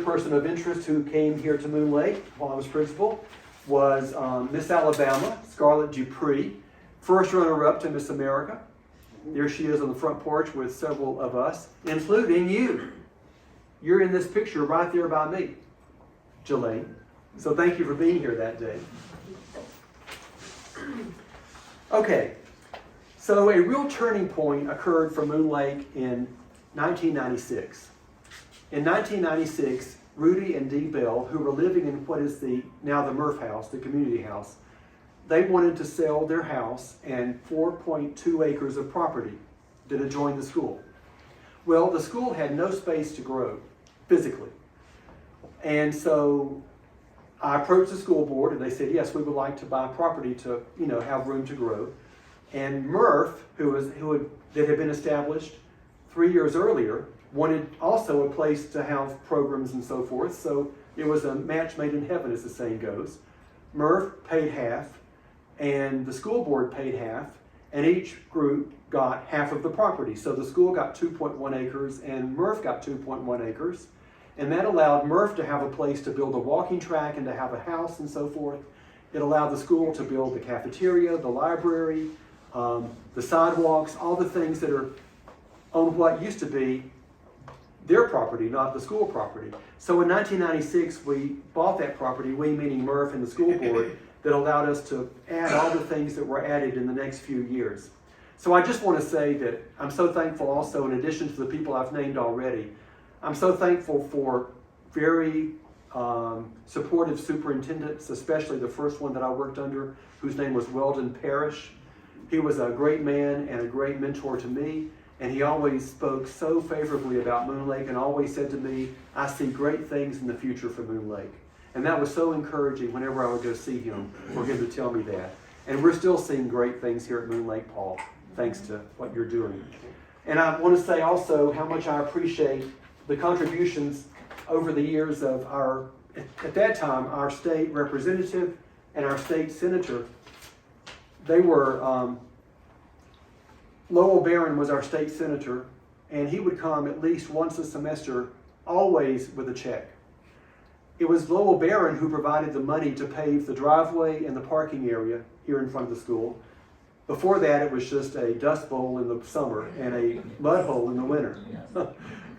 person of interest who came here to Moon Lake while I was principal was Miss Alabama, Scarlett Dupree, first runner-up to Miss America. There she is on the front porch with several of us, including you. You're in this picture right there by me, Jelaine. So thank you for being here that day. Okay, so a real turning point occurred for Moon Lake in 1996. In 1996, Rudy and Dee Bell, who were living in what is now the Murph House, the community house, they wanted to sell their house and 4.2 acres of property that adjoined the school. Well, the school had no space to grow physically. And so I approached the school board and they said, yes, we would like to buy property to, have room to grow. And Murph, that had been established 3 years earlier, wanted also a place to house programs and so forth. So it was a match made in heaven, as the saying goes. Murph paid half, and the school board paid half, and each group got half of the property. So the school got 2.1 acres, and Murph got 2.1 acres. And that allowed Murph to have a place to build a walking track and to have a house and so forth. It allowed the school to build the cafeteria, the library, the sidewalks, all the things that are on what used to be their property, not the school property. So in 1996, we bought that property, we meaning Murph and the school board, that allowed us to add all the things that were added in the next few years. So I just want to say that I'm so thankful also, in addition to the people I've named already, I'm so thankful for very supportive superintendents, especially the first one that I worked under, whose name was Weldon Parrish. He was a great man and a great mentor to me, and he always spoke so favorably about Moon Lake and always said to me, I see great things in the future for Moon Lake. And that was so encouraging whenever I would go see him, for him to tell me that. And we're still seeing great things here at Moon Lake, Paul, thanks to what you're doing. And I want to say also how much I appreciate the contributions over the years of our, at that time, our state representative and our state senator. They were, Lowell Barron was our state senator, and he would come at least once a semester, always with a check. It was Lowell Barron who provided the money to pave the driveway and the parking area here in front of the school. Before that, it was just a dust bowl in the summer and a mud hole in the winter.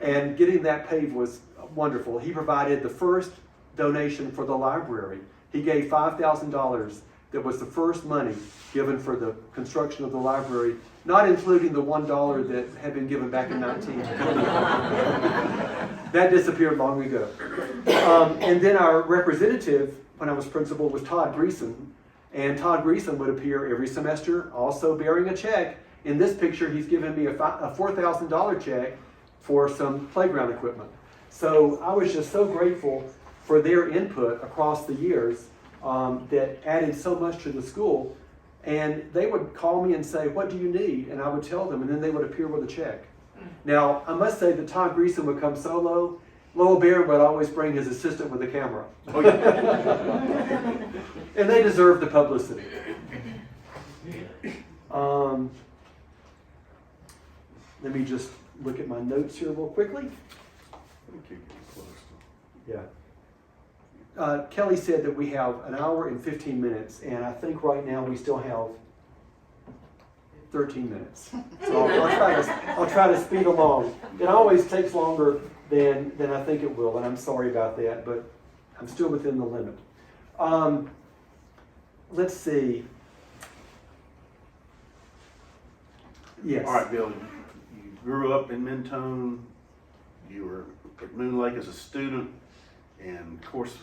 And getting that paved was wonderful. He provided the first donation for the library. He gave $5,000. That was the first money given for the construction of the library, not including the $1 that had been given back in 1920. That disappeared long ago. And then our representative, when I was principal, was Todd Greason. And Todd Greason would appear every semester, also bearing a check. In this picture, he's given me a $4,000 check for some playground equipment. So I was just so grateful for their input across the years that added so much to the school. And they would call me and say, what do you need? And I would tell them, and then they would appear with a check. Now, I must say that Todd Greason would come solo. Lowell Barron would always bring his assistant with the camera. Oh, yeah. And they deserve the publicity. Let me just look at my notes here real quickly. Yeah. Kelly said that we have an hour and 15 minutes, and I think right now we still have 13 minutes. So I'll try to speed along. It always takes longer than I think it will, and I'm sorry about that, but I'm still within the limit. Let's see. Yes. All right, Bill, you grew up in Mentone. You were at Moon Lake as a student. And of course,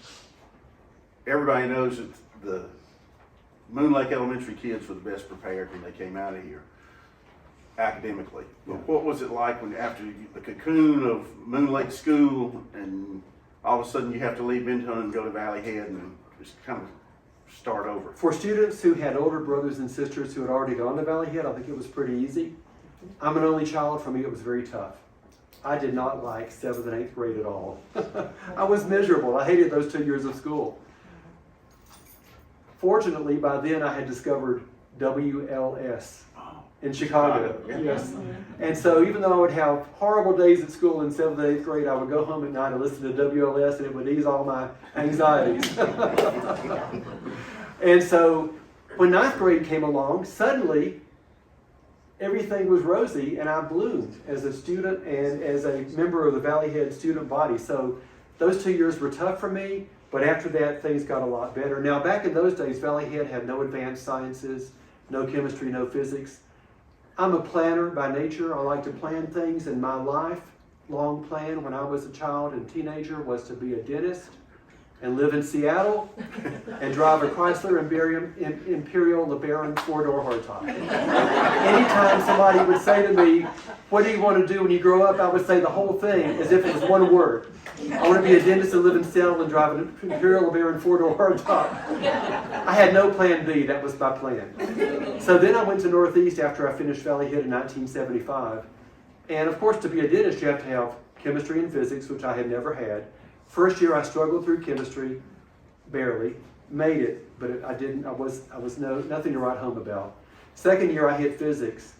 everybody knows that the Moon Lake Elementary kids were the best prepared when they came out of here, academically. Yeah. But what was it like when after the cocoon of Moon Lake School and all of a sudden you have to leave Mentone and go to Valley Head and just kind of start over? For students who had older brothers and sisters who had already gone to Valley Head, I think it was pretty easy. I'm an only child. For me, it was very tough. I did not like 7th and 8th grade at all. I was miserable. I hated those 2 years of school. Fortunately, by then I had discovered WLS in Chicago. Yes. And so even though I would have horrible days at school in 7th and 8th grade, I would go home at night and listen to WLS, and it would ease all my anxieties. And so when 9th grade came along, suddenly everything was rosy, and I bloomed as a student and as a member of the Valley Head student body. So those 2 years were tough for me, but after that, things got a lot better. Now, back in those days, Valley Head had no advanced sciences, no chemistry, no physics. I'm a planner by nature. I like to plan things, and my lifelong plan when I was a child and teenager was to be a dentist and live in Seattle and drive a Chrysler Imperial LeBaron 4-door hardtop. Anytime somebody would say to me, what do you want to do when you grow up? I would say the whole thing as if it was one word. I want to be a dentist and live in Seattle and drive an Imperial LeBaron 4-door hardtop. I had no plan B. That was my plan. So then I went to Northeast after I finished Valley Head in 1975. And of course, to be a dentist, you have to have chemistry and physics, which I had never had. First year, I struggled through chemistry, barely. made it, but I didn't. I was nothing to write home about. Second year, I hit physics.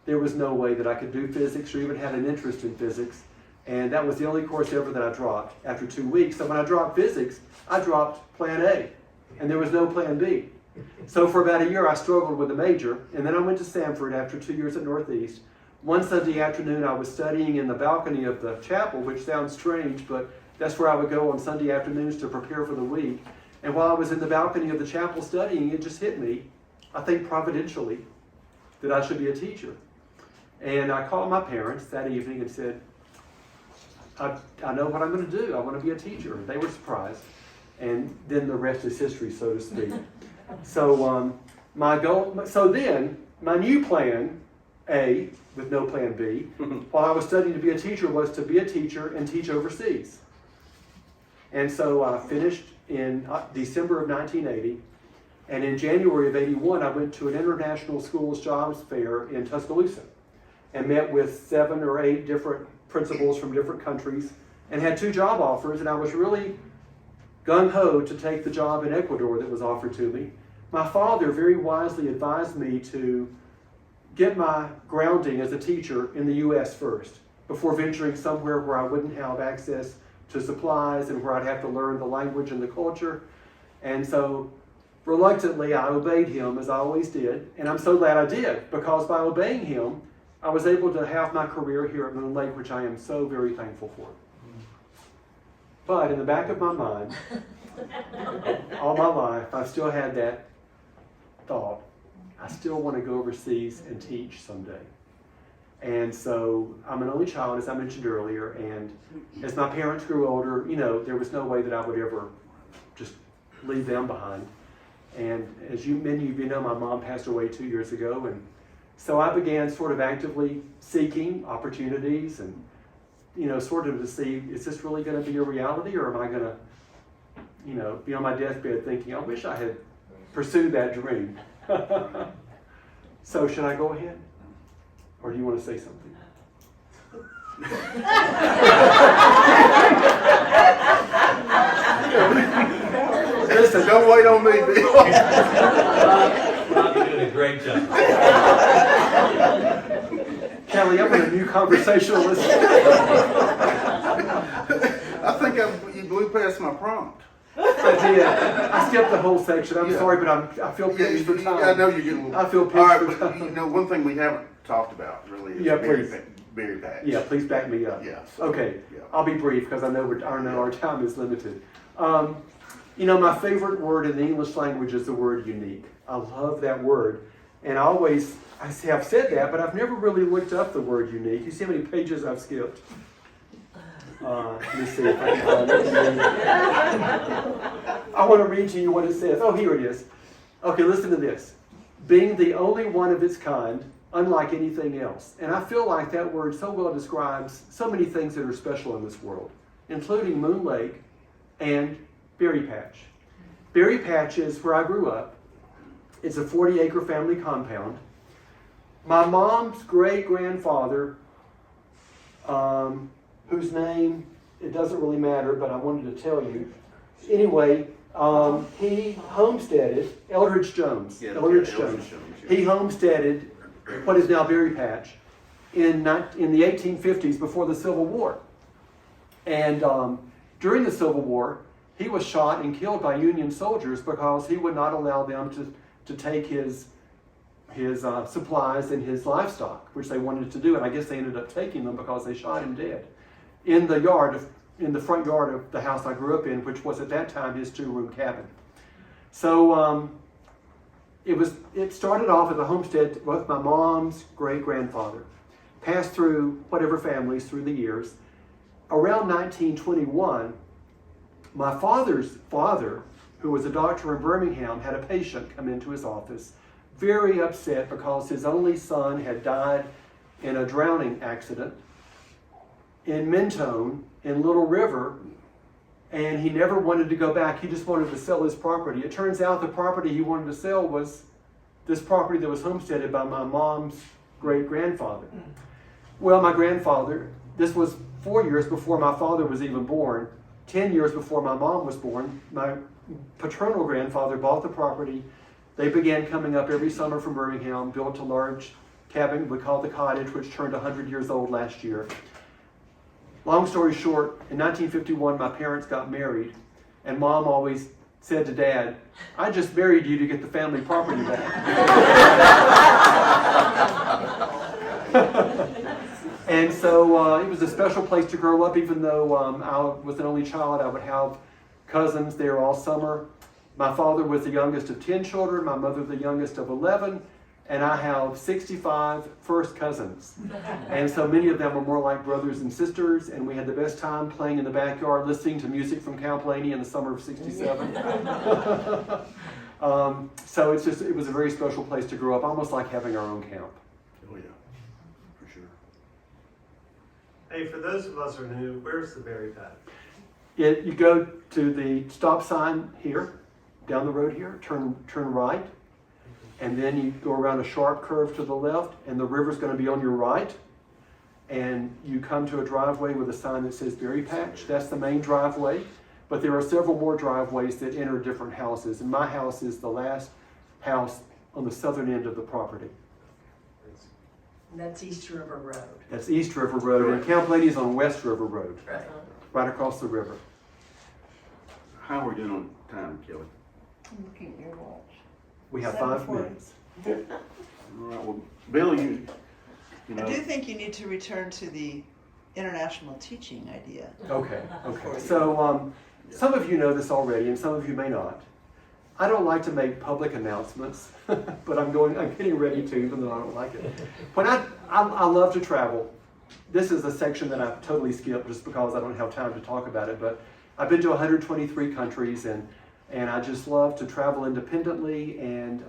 There was no way that I could do physics or even had an interest in physics, and that was the only course ever that I dropped after 2 weeks. So when I dropped physics, I dropped Plan A, and there was no Plan B. So for about a year, I struggled with the major, and then I went to Stanford after 2 years at Northeast. One Sunday afternoon, I was studying in the balcony of the chapel, which sounds strange, but that's where I would go on Sunday afternoons to prepare for the week. And while I was in the balcony of the chapel studying, it just hit me, I think providentially, that I should be a teacher. And I called my parents that evening and said, I know what I'm going to do. I want to be a teacher. They were surprised. And then the rest is history, so to speak. So then my new plan A, with no Plan B, while I was studying to be a teacher, was to be a teacher and teach overseas. And so I finished in December of 1980, and in January of 81, I went to an international schools jobs fair in Tuscaloosa and met with 7 or 8 different principals from different countries and had 2 job offers, and I was really gung-ho to take the job in Ecuador that was offered to me. My father very wisely advised me to get my grounding as a teacher in the U.S. first, before venturing somewhere where I wouldn't have access to supplies and where I'd have to learn the language and the culture. And so, reluctantly, I obeyed him, as I always did, and I'm so glad I did, because by obeying him, I was able to have my career here at Moon Lake, which I am so very thankful for. But in the back of my mind, all my life, I've still had that thought, I still want to go overseas and teach someday. And so I'm an only child, as I mentioned earlier, and as my parents grew older, there was no way that I would ever just leave them behind. And as many of you know, my mom passed away 2 years ago, and so I began sort of actively seeking opportunities and, sort of to see, is this really going to be a reality, or am I going to, be on my deathbed thinking, I wish I had pursued that dream. So should I go ahead? Or do you want to say something? Listen, don't wait on me, Bill. Rob, you're doing a great job. Kelly, I'm in a new conversationalist. I think you blew past my prompt. I did. I skipped the whole section. I'm sorry, but I feel pinched for time. I know you're getting a little. I feel pinched All right, for but time. one thing we haven't talked about really is berry patch. Yeah, please back me up. Yeah. Okay, Yeah. I'll be brief because I know our time is limited. My favorite word in the English language is the word unique. I love that word. And I have said that, but I've never really looked up the word unique. You see how many pages I've skipped? Let me see if I can find it. I want to read to you what it says. Oh, here it is. Okay, listen to this. Being the only one of its kind, unlike anything else. And I feel like that word so well describes so many things that are special in this world, including Moon Lake and Berry Patch. Berry Patch is where I grew up. It's a 40-acre family compound. My mom's great-grandfather, whose name, it doesn't really matter, but I wanted to tell you. Anyway, he homesteaded Eldridge Jones. Yeah, Eldridge Jones, Jones. yeah. He homesteaded what is now Berry Patch in the 1850s before the Civil War. And during the Civil War, he was shot and killed by Union soldiers because he would not allow them to take his supplies and his livestock, which they wanted to do, and I guess they ended up taking them because they shot him dead in the front yard of the house I grew up in, which was at that time his 2-room cabin. So it started off at the homestead with my mom's great-grandfather, passed through whatever families through the years. Around 1921, my father's father, who was a doctor in Birmingham, had a patient come into his office, very upset because his only son had died in a drowning accident in Mentone in Little River, and he never wanted to go back. He just wanted to sell his property. It turns out the property he wanted to sell was this property that was homesteaded by my mom's great-grandfather. Well, my grandfather, this was 4 years before my father was even born, 10 years before my mom was born. My paternal grandfather bought the property. They began coming up every summer from Birmingham, built a large cabin we called the cottage, which turned 100 years old last year. Long story short, in 1951, my parents got married, and Mom always said to Dad, "I just married you to get the family property back." And so it was a special place to grow up, even though I was an only child. I would have cousins there all summer. My father was the youngest of 10 children, my mother the youngest of 11, and I have 65 first cousins. And so many of them were more like brothers and sisters, and we had the best time playing in the backyard, listening to music from Count Blaney in the summer of '67. So it was a very special place to grow up, almost like having our own camp. Oh, yeah, for sure. Hey, for those of us who are new, where's the berry patch? You go to the stop sign here, down the road here, turn right, and then you go around a sharp curve to the left, and the river's going to be on your right, and you come to a driveway with a sign that says Berry Patch. That's the main driveway, but there are several more driveways that enter different houses, and my house is the last house on the southern end of the property. That's East River Road. That's East River Road, and Count Blaney is on West River Road, Right. right across the river. How are we doing on time, Kelly? I'm looking at your watch. We have 5 7:40. minutes. All right, well, Bill, you know. I do think you need to return to the international teaching idea. Okay. So some of you know this already, and some of you may not. I don't like to make public announcements, but I'm getting ready to, even though I don't like it. When I love to travel. This is a section that I've totally skipped just because I don't have time to talk about it, but I've been to 123 countries, and I just love to travel independently and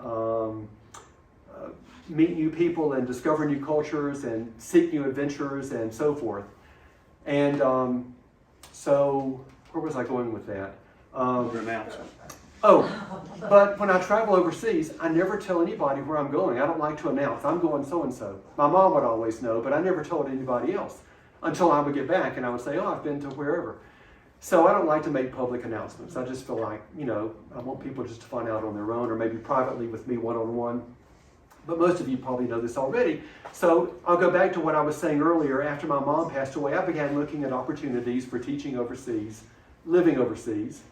meet new people and discover new cultures and seek new adventures and so forth. And so, where was I going with that? Your announcement. But when I travel overseas, I never tell anybody where I'm going. I don't like to announce, I'm going so-and-so. My mom would always know, but I never told anybody else until I would get back and I would say, oh, I've been to wherever. So I don't like to make public announcements. I just feel like, I want people just to find out on their own or maybe privately with me one-on-one. But most of you probably know this already. So I'll go back to what I was saying earlier. After my mom passed away, I began looking at opportunities for teaching overseas, living overseas,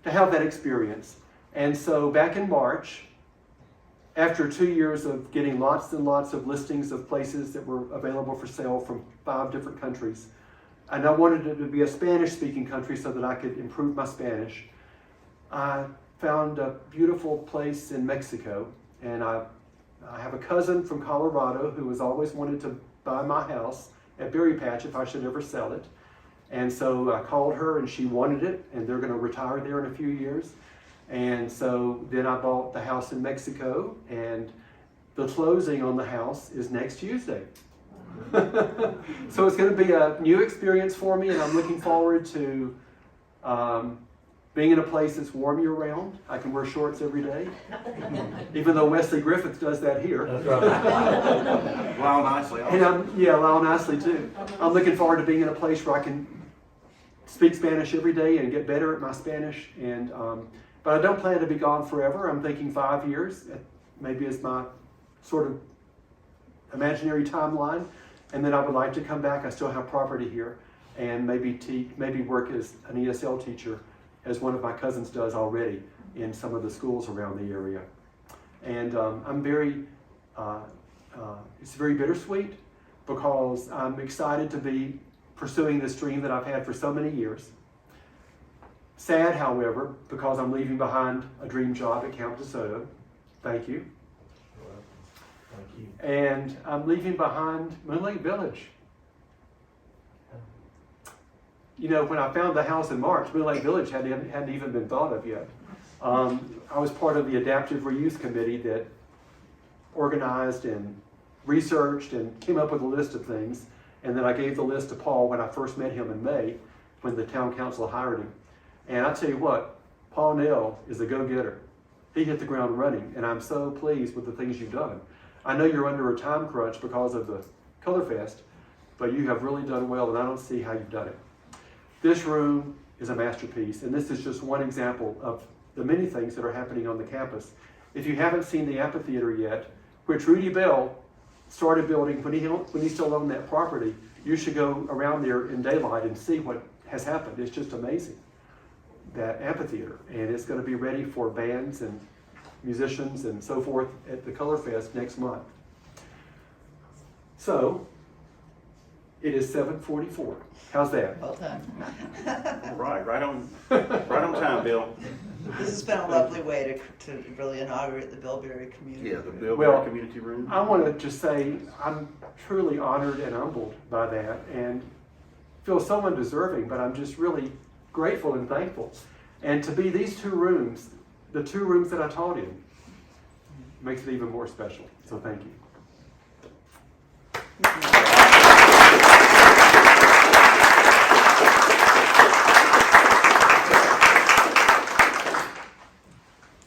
to have that experience. And so back in March, after 2 years of getting lots and lots of listings of places that were available for sale from 5 different countries, and I wanted it to be a Spanish-speaking country so that I could improve my Spanish, I found a beautiful place in Mexico, and I have a cousin from Colorado who has always wanted to buy my house at Berry Patch if I should ever sell it. And so I called her and she wanted it, and they're going to retire there in a few years. And so then I bought the house in Mexico, and the closing on the house is next Tuesday. So it's going to be a new experience for me, and I'm looking forward to being in a place that's warm year-round. I can wear shorts every day, even though Wesley Griffith does that here. That's right. Lyle Nicely. And Lyle Nicely too. I'm looking forward to being in a place where I can speak Spanish every day and get better at my Spanish. And but I don't plan to be gone forever. I'm thinking 5 years, maybe as my sort of imaginary timeline. And then I would like to come back. I still have property here, and maybe work as an ESL teacher, as one of my cousins does already in some of the schools around the area. And I'm very, it's very bittersweet because I'm excited to be pursuing this dream that I've had for so many years. Sad, however, because I'm leaving behind a dream job at Camp DeSoto. Thank you. Thank you. And I'm leaving behind Moonlight Village. When I found the house in March, Moonlight Village hadn't even been thought of yet. I was part of the Adaptive Reuse Committee that organized and researched and came up with a list of things. And then I gave the list to Paul when I first met him in May, when the town council hired him. And I tell you what, Paul Nell is a go-getter. He hit the ground running, and I'm so pleased with the things you've done. I know you're under a time crunch because of the Color Fest, but you have really done well, and I don't see how you've done it. This room is a masterpiece, and this is just one example of the many things that are happening on the campus. If you haven't seen the amphitheater yet, which Rudy Bell started building when he still owned that property, you should go around there in daylight and see what has happened. It's just amazing, that amphitheater. And it's going to be ready for bands and musicians and so forth at the Color Fest next month. So, it is 7:44. How's that? Well done. All right on time, Bill. This has been a lovely way to really inaugurate the Bilberry community. Yeah, the Bill Well, Community Room. I want to just say I'm truly honored and humbled by that and feel so undeserving, but I'm just really grateful and thankful. And to be these two rooms, the two rooms that I taught in, makes it even more special. So thank you.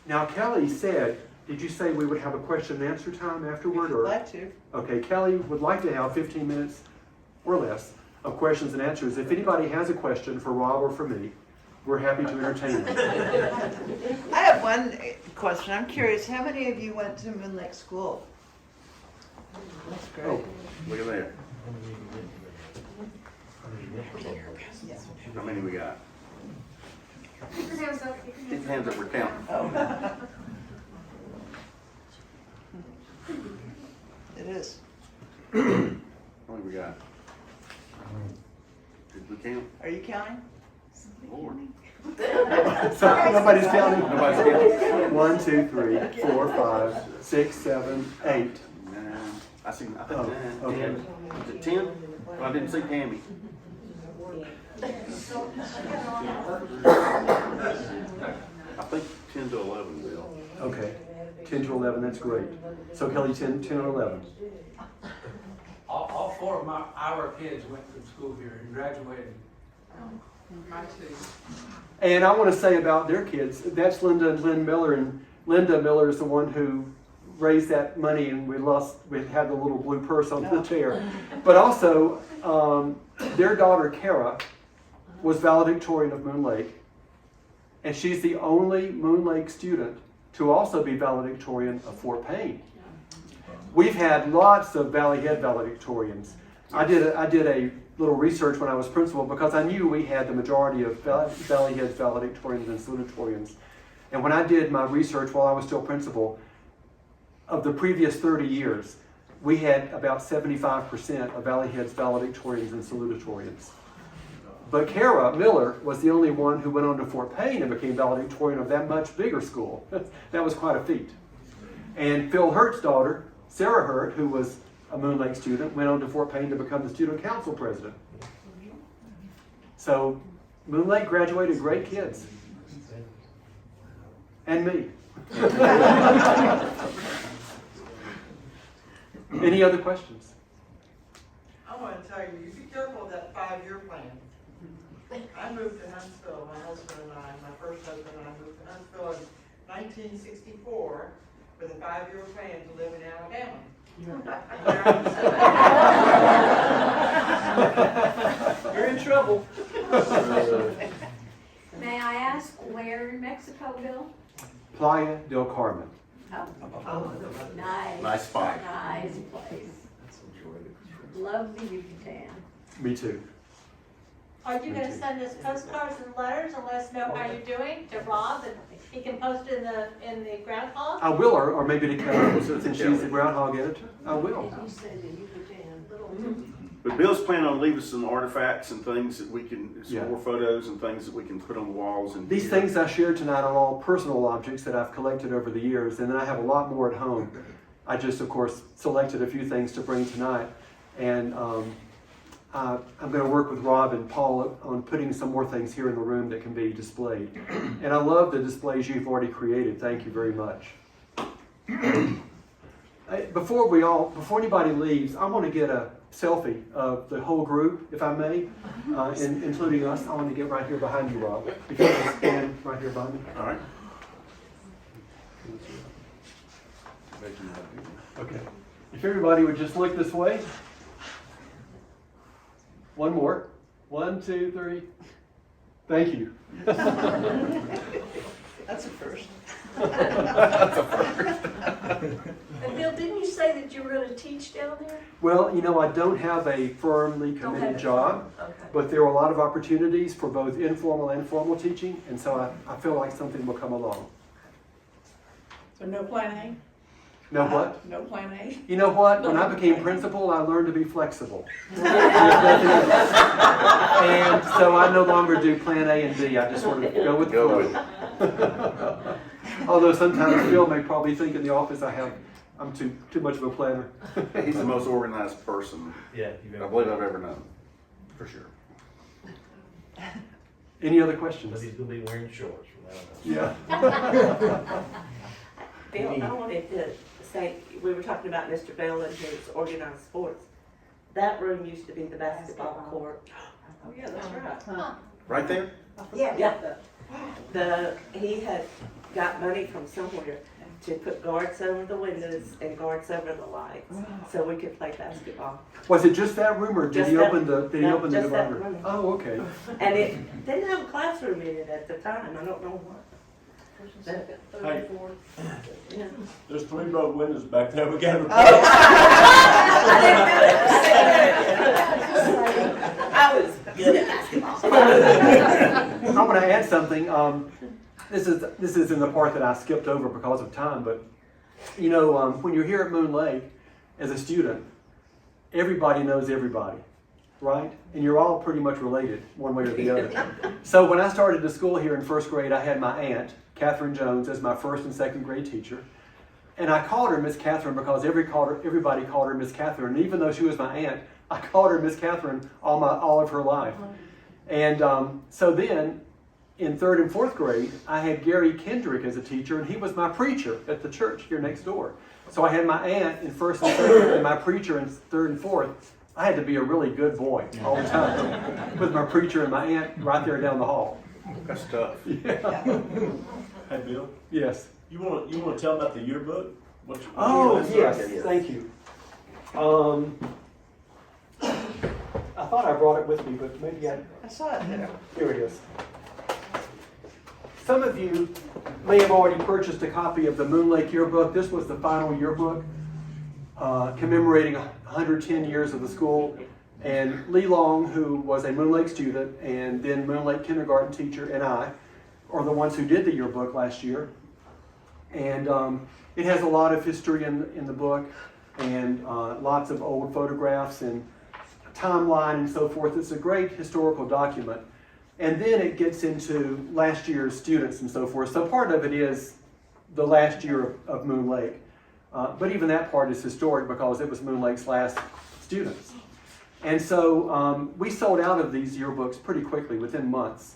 Now, Kelly said, did you say we would have a question and answer time afterward? If you'd like to. Okay, Kelly would like to have 15 minutes or less of questions and answers. If anybody has a question for Rob or for me, we're happy to entertain them. I have one question. I'm curious, how many of you went to Moon Lake School? That's great. Oh, Look at that. How many we got? Keep your hands up. Keep your hands up, we're counting. Oh. It is. How many we got? Did we count? Are you counting? Lord. so nobody's counting? Nobody's counting. 1, 2, 3, 4, 5, 6, 7, 8. 9. I think Oh, 9. okay. 10. Is it 10? Well, I didn't see Tammy. I think 10 to 11, Bill. Okay, 10 to 11, that's great. So Kelly, 10 and 11. All four of our kids went to school here and graduated. Mine too. And I want to say about their kids, that's Linda and Lynn Miller, and Linda Miller is the one who raised that money, and we had the little blue purse on the chair. But also, their daughter Kara was valedictorian of Moon Lake, and she's the only Moon Lake student to also be valedictorian of Fort Payne. We've had lots of Valley Head valedictorians. I did a little research when I was principal because I knew we had the majority of Valley Head's valedictorians and salutatorians. And when I did my research while I was still principal, of the previous 30 years, we had about 75% of Valley Head's valedictorians and salutatorians. But Kara Miller was the only one who went on to Fort Payne and became valedictorian of that much bigger school. That was quite a feat. And Phil Hurt's daughter, Sarah Hurt, who was a Moon Lake student, went on to Fort Payne to become the student council president. So Moon Lake graduated great kids. And me. Any other questions? I want to tell you, you be careful of that 5-year plan. I moved to Huntsville, my husband and I, my first husband and I moved to Huntsville in 1964 with a 5-year plan to live in Alabama. You're in trouble. May I ask where in Mexico, Bill? Playa del Carmen. Oh, nice. Nice spot. Nice place. Love the Yucatan. Me too. Are you gonna send us postcards and letters and let us know how you're doing to Rob, and he can post it in the Groundhog? I will, or maybe to Kelly, since she's the Groundhog editor. I will. But Bill's planning on leaving some artifacts and things that we can, some Yeah. more photos and things that we can put on the walls. And These things I shared tonight are all personal objects that I've collected over the years, and then I have a lot more at home. I just, of course, selected a few things to bring tonight, and I'm going to work with Rob and Paul on putting some more things here in the room that can be displayed. And I love the displays you've already created. Thank you very much. Before anybody leaves, I want to get a selfie of the whole group, if I may, including us. I want to get right here behind you, Rob. If you can stand right here behind me. all right. Okay. If everybody would just look this way. One more. 1, 2, 3. Thank you. That's a first. And Bill, didn't you say that you were gonna teach down there? Well, you know, I don't have a firmly committed job, Okay. but there are a lot of opportunities for both informal and formal teaching, and so I feel like something will come along. So no plan Know A? what? No plan A? You know what? When I became principal, I learned to be flexible. And so I no longer do plan A and B. I just sort of go with the flow. Although sometimes Bill may probably think in the office I'm too much of a planner. He's the most organized person Yeah, I believe I've ever known, for sure. Any other questions? But he's gonna be wearing shorts from now on. Yeah. Bill, I wanted to say, we were talking about Mr. Bell and his organized sports. That room used to be the basketball court. Oh, yeah, that's right. Right there? Yeah. He had got money from somewhere to put guards over the windows and guards over the lights, so we could play basketball. Was it just that room, or did he open the just that divider? room. Oh, okay. And it didn't have a classroom in it at the time, I don't know what. Second, third, Hey. fourth. Yeah. There's 3 broke windows back there, we gotta I was good at basketball. I'm going to add something. This is in the part that I skipped over because of time, but you know, when you're here at Moon Lake as a student, everybody knows everybody, right? And you're all pretty much related one way or the other. So when I started the school here in first grade, I had my aunt, Catherine Jones, as my first and second grade teacher. And I called her Miss Catherine because everybody called her Miss Catherine. And even though she was my aunt, I called her Miss Catherine all of her life. And so then, in third and fourth grade, I had Gary Kendrick as a teacher, and he was my preacher at the church here next door. So I had my aunt in first and third, and my preacher in third and fourth. I had to be a really good boy all the time with my preacher and my aunt right there down the hall. That's tough. Yeah. Hey, Bill, Yes. you wanna tell about the yearbook? Oh, yes, thank you. I thought I brought it with me, but maybe I saw it there. here it is. Some of you may have already purchased a copy of the Moon Lake yearbook. This was the final yearbook commemorating 110 years of the school. And Lee Long, who was a Moon Lake student and then Moon Lake kindergarten teacher, and I are the ones who did the yearbook last year. And it has a lot of history in the book, and lots of old photographs and timeline and so forth. It's a great historical document. And then it gets into last year's students and so forth. So part of it is the last year of Moon Lake. But even that part is historic because it was Moon Lake's last students. And so we sold out of these yearbooks pretty quickly, within months.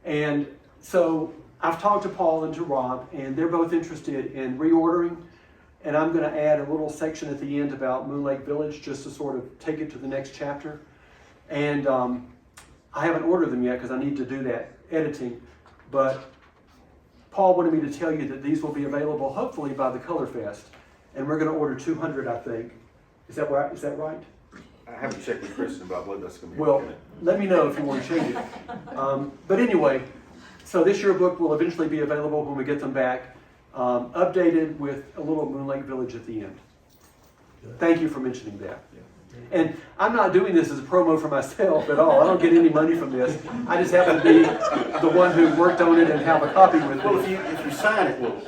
And so I've talked to Paul and to Rob, and they're both interested in reordering. And I'm going to add a little section at the end about Moon Lake Village just to sort of take it to the next chapter. And I haven't ordered them yet because I need to do that editing. But Paul wanted me to tell you that these will be available hopefully by the Color Fest. And we're going to order 200, I think. Is that right? Is that right? I haven't checked with Kristen about whether that's going to be Well, okay. let me know if you want to change it. But anyway, so this yearbook will eventually be available when we get them back, updated with a little Moon Lake Village at the end. Thank you for mentioning that. And I'm not doing this as a promo for myself at all. I don't get any money from this. I just happen to be the one who worked on it and have a copy with Well, me. if you sign it, we'll.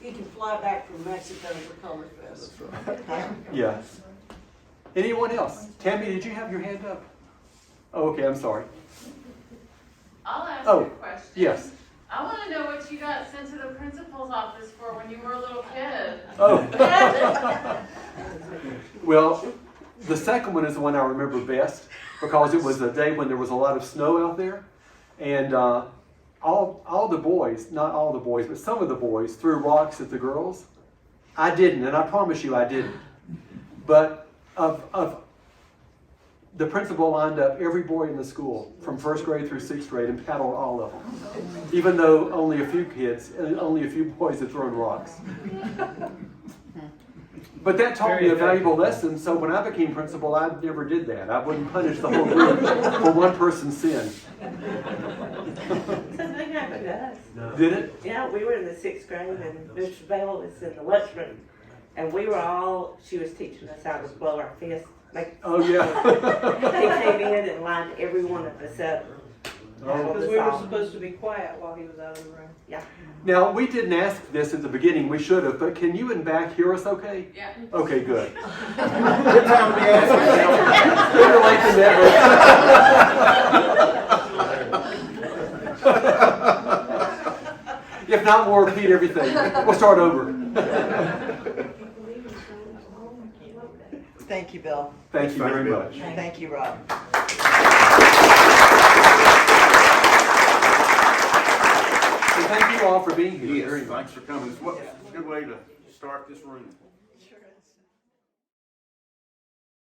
You can fly back from Mexico for Color Fest. Yeah. Anyone else? Tammy, did you have your hand up? Oh, okay, I'm sorry. I'll ask Oh, you a question. Yes. I want to know what you got sent to the principal's office for when you were a little kid. Oh. Well, the second one is the one I remember best because it was a day when there was a lot of snow out there. And all the boys, not all the boys, but some of the boys threw rocks at the girls. I didn't, and I promise you I didn't. But the principal lined up every boy in the school from first grade through sixth grade and paddled all of them, even though only a few boys had thrown rocks. But that taught me a valuable lesson, so when I became principal, I never did that. I wouldn't punish the whole group for one person's sin. Did it? Yeah, we were in the 6th grade and Mr. Bell was in the lunchroom. And we were all, she was teaching us how to blow our fists. Oh, yeah. He came in and lined every one of us up. Because we were supposed to be quiet while he was out of the room. Yeah. Now, we didn't ask this at the beginning, we should have, but can you in back hear us okay? Yeah. Okay, good. Good time to be asking. Better late than never. If not, we'll repeat everything. We'll start over. Thank you, Bill. Thank you very much. Thank you, Rob. And thank you all for being here. Yes, Very much. thanks for coming. It's a good way to start this room.